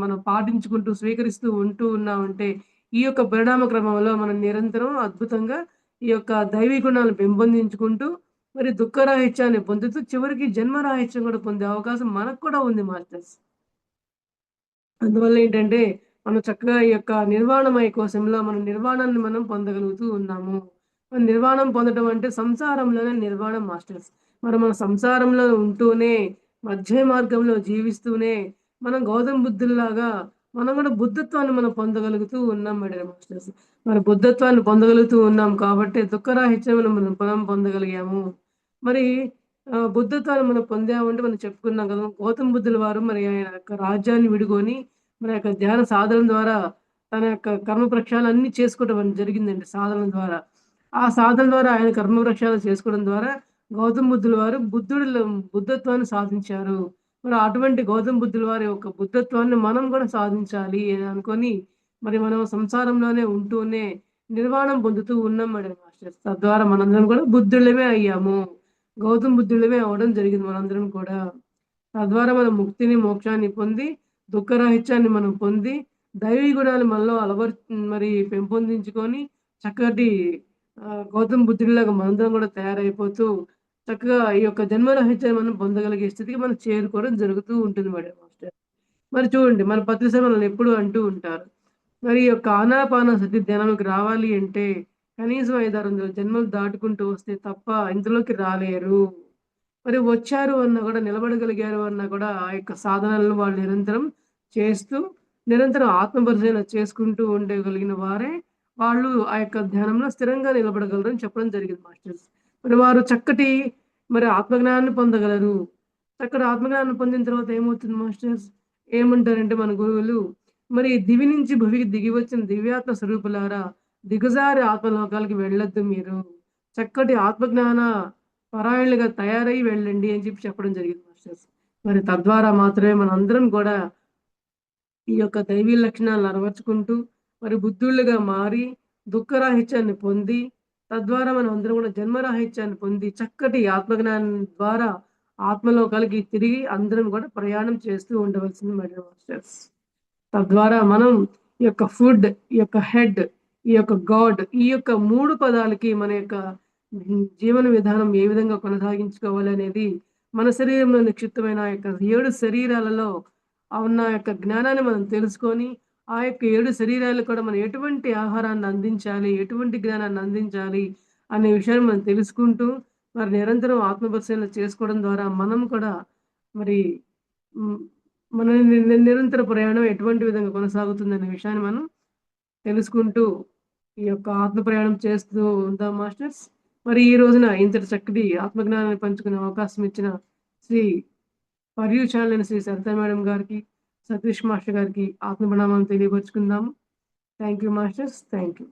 Speaker 2: మనం పాటించుకుంటూ, స్వీకరిస్తూ ఉంటూ ఉన్నామంటే, ఈ యొక్క పరిణామ క్రమంలో మనం నిరంతరం అద్భుతంగా ఈ యొక్క దైవీ గుణాలను పెంపొందించుకుంటూ, మరి దుఃఖరాహిత్యాన్ని పొందుతూ, చివరికి జన్మరాహిత్యం కూడా పొందే అవకాశం మనకు కూడా ఉంది మాస్టర్స్. అందువల్లేంటంటే, మనం చక్కగా ఈ యొక్క నిర్వాణమయ కోశంలో మనం నిర్వాణాన్ని మనం పొందగలుగుతూ ఉన్నాము. నిర్వాణం పొందడం అంటే సంసారంలోనే నిర్వాణం మాస్టర్స్. మన సంసారంలో ఉంటూనే, మధ్య మార్గంలో జీవిస్తూనే, మనం గౌతమ బుద్ధుల్లాగా మనం గూడా బుద్ధత్వాన్ని మనం పొందగలుగుతూ ఉన్నాం మై డియర్ మాస్టర్స్. మరి బుద్ధత్వాన్ని పొందగలుగుతూ ఉన్నాం కాబట్టే దుఃఖరాహిత్యమును మనం పొందగలిగాము. మరి బుద్ధత్వాన్ని మనం పొందామంటే మనం చెప్పుకున్నాం గదా! గౌతమ బుద్ధుల వారు మరి ఆయన యొక్క రాజ్యాన్ని విడుకొని మన యొక్క ధ్యాన సాధన ద్వారా తన యొక్క కర్మ ప్రక్షాళనన్నీ చేసుకోవడం అనేది జరిగిందండి సాధన ద్వారా. ఆ సాధన ద్వారా ఆయన కర్మ ప్రక్షాళన చేసుకోవడం ద్వారా గౌతమ బుద్ధుల వారు బుద్ధత్వాన్ని సాధించారు. మరి అటువంటి గౌతమ బుద్ధుల వారి యొక్క బుద్ధత్వాన్ని మనం కూడా సాధించాలి అని అనుకోని, మరి మనం సంసారంలోనే ఉంటూనే నిర్వాణం పొందుతూ ఉన్నాం మేడం మాస్టర్స్. తద్వారా మనందరం కూడా బుద్ధులమే అయ్యాము. గౌతమ బుద్ధులమే అవ్వడం జరిగింది మనందరం కూడా. తద్వారా మనం ముక్తిని, మోక్షాన్ని పొంది, దుఃఖరాహిత్యాన్ని మనం పొంది, దైవీ గుణాలు మనలో మరి పెంపొందించుకొని, చక్కటి గౌతమ బుద్ధుడిలాగా మనందరం గూడా తయారైపోతూ, చక్కగా ఈ యొక్క జన్మరాహిత్యాన్ని మనం పొందగలిగే స్థితికి మనం చేరుకోవడం జరుగుతూ ఉంటుంది మేడం మాస్టర్. మరి చూడండి మన పత్రిస మనల్ని ఎప్పుడూ అంటూ ఉంటారు. మరి ఈ యొక్క ఆనాపానసతి ధ్యానంలోకి రావాలి అంటే, కనీసం 500, 600 జన్మలు దాటుకుంటూ వస్తే తప్ప ఇందులోకి రాలేరు. మరి వచ్చారు అన్నా కూడా, నిలబడగలిగారు అన్నా కూడా ఆ యొక్క సాధనలను వాళ్ళు నిరంతరం చేస్తూ, నిరంతరం ఆత్మపరిశీలన చేసుకుంటూ ఉండగలిగిన వారే, వాళ్ళు ఆ యొక్క ధ్యానంలో స్థిరంగా నిలబడగలరని చెప్పడం జరిగింది మాస్టర్స్. మరి వారు చక్కటి ఆత్మజ్ఞానాన్ని పొందగలరు. చక్కటి ఆత్మజ్ఞానం పొందిన తర్వాత ఏమవుతుంది మాస్టర్స్? ఏమంటారంటే మన గురువులు, మరి దివి నుంచి భువికి దిగి వచ్చిన దివ్యాత్మ స్వరూపులారా, దిగజారి ఆత్మలోకాలకి వెళ్ళొద్దు మీరు. చక్కటి ఆత్మజ్ఞాన పరాయణులుగా తయారై వెళ్ళండి అని చెప్పడం జరిగింది మాస్టర్స్. మరి తద్వారా మాత్రమే మనందరం కూడా ఈ యొక్క దైవీ లక్షణాలను అలవరుచుకుంటూ, మరి బుద్ధుళ్ళుగా మారి, దుఃఖరాహిత్యాన్ని పొంది, తద్వారా మనం అందరం కూడా జన్మరాహిత్యాన్ని పొంది, చక్కటి ఆత్మజ్ఞానం ద్వారా ఆత్మలోకాలకి తిరిగి అందరం కూడా ప్రయాణం చేస్తూ ఉండవలసింది మరి మాస్టర్స్. తద్వారా మనం ఈ యొక్క ఫుడ్, ఈ యొక్క హెడ్, ఈ యొక్క గాడ్, ఈ యొక్క 3 పదాలకి మన యొక్క జీవన విధానం ఏ విధంగా కొనసాగించుకోవాలనేది, మన శరీరంలో నిక్షిప్తమైన ఆ యొక్క 7 శరీరాలలో ఉన్న యొక్క జ్ఞానాన్ని మనం తెలుసుకొని, ఆ యొక్క 7 శరీరాలకు కూడా మనం ఎటువంటి ఆహారాన్ని అందించాలి, ఎటువంటి జ్ఞానాన్ని అందించాలి అనే విషయాన్ని మనం తెలుసుకుంటూ, మరి నిరంతరం ఆత్మపరిశీలన చేసుకోవడం ద్వారా మనం కూడా మరి హ్మ్, మన నిరంతర ప్రయాణం ఎటువంటి విధంగా కొనసాగుతుందనే విషయాన్ని మనం తెలుసుకుంటూ, ఈ యొక్క ఆత్మ ప్రయాణం చేస్తూ ఉంటాం మాస్టర్స్. మరి ఈ రోజున ఇంతటి చక్కటి ఆత్మజ్ఞానాన్ని పంచుకునే అవకాశం ఇచ్చిన శ్రీ పర్యూషాలైన శ్రీ సరిత మేడం గారికి, సతీష్ మాస్టర్ గారికి ఆత్మ ప్రణామాలు తెలియపరుచుకుందాము. Thank you masters. Thank you.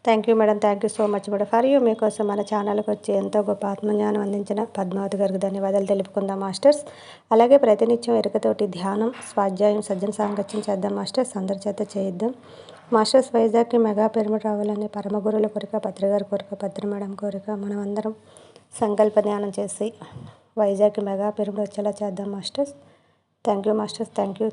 Speaker 1: Thank you madam. Thank you so much madam. For you మీకోసం మన ఛానల్కి వచ్చి ఎంతో గొప్ప ఆత్మజ్ఞానం అందించిన పద్మావతి గారికి ధన్యవాదాలు తెలుపుకుందాం మాస్టర్స్. అలాగే ప్రతినిత్యం ఎరుకతోటి ధ్యానం, స్వాధ్యాయం, సజ్జన సాంగత్యం చేద్దాం మాస్టర్స్. అందరి చేత చేయిద్దాం మాస్టర్స్. వైజాగ్కి మెగా పిరమిడ్ రావాలని పరమ గురువుల కోరిక, పత్రి గారి కోరిక, పత్రి మేడం కోరిక. మనం అందరం సంకల్ప ధ్యానం చేసి వైజాగ్కి మెగా పిరమిడ్ వచ్చేలా చేద్దాం masters. Thank you masters. Thank you.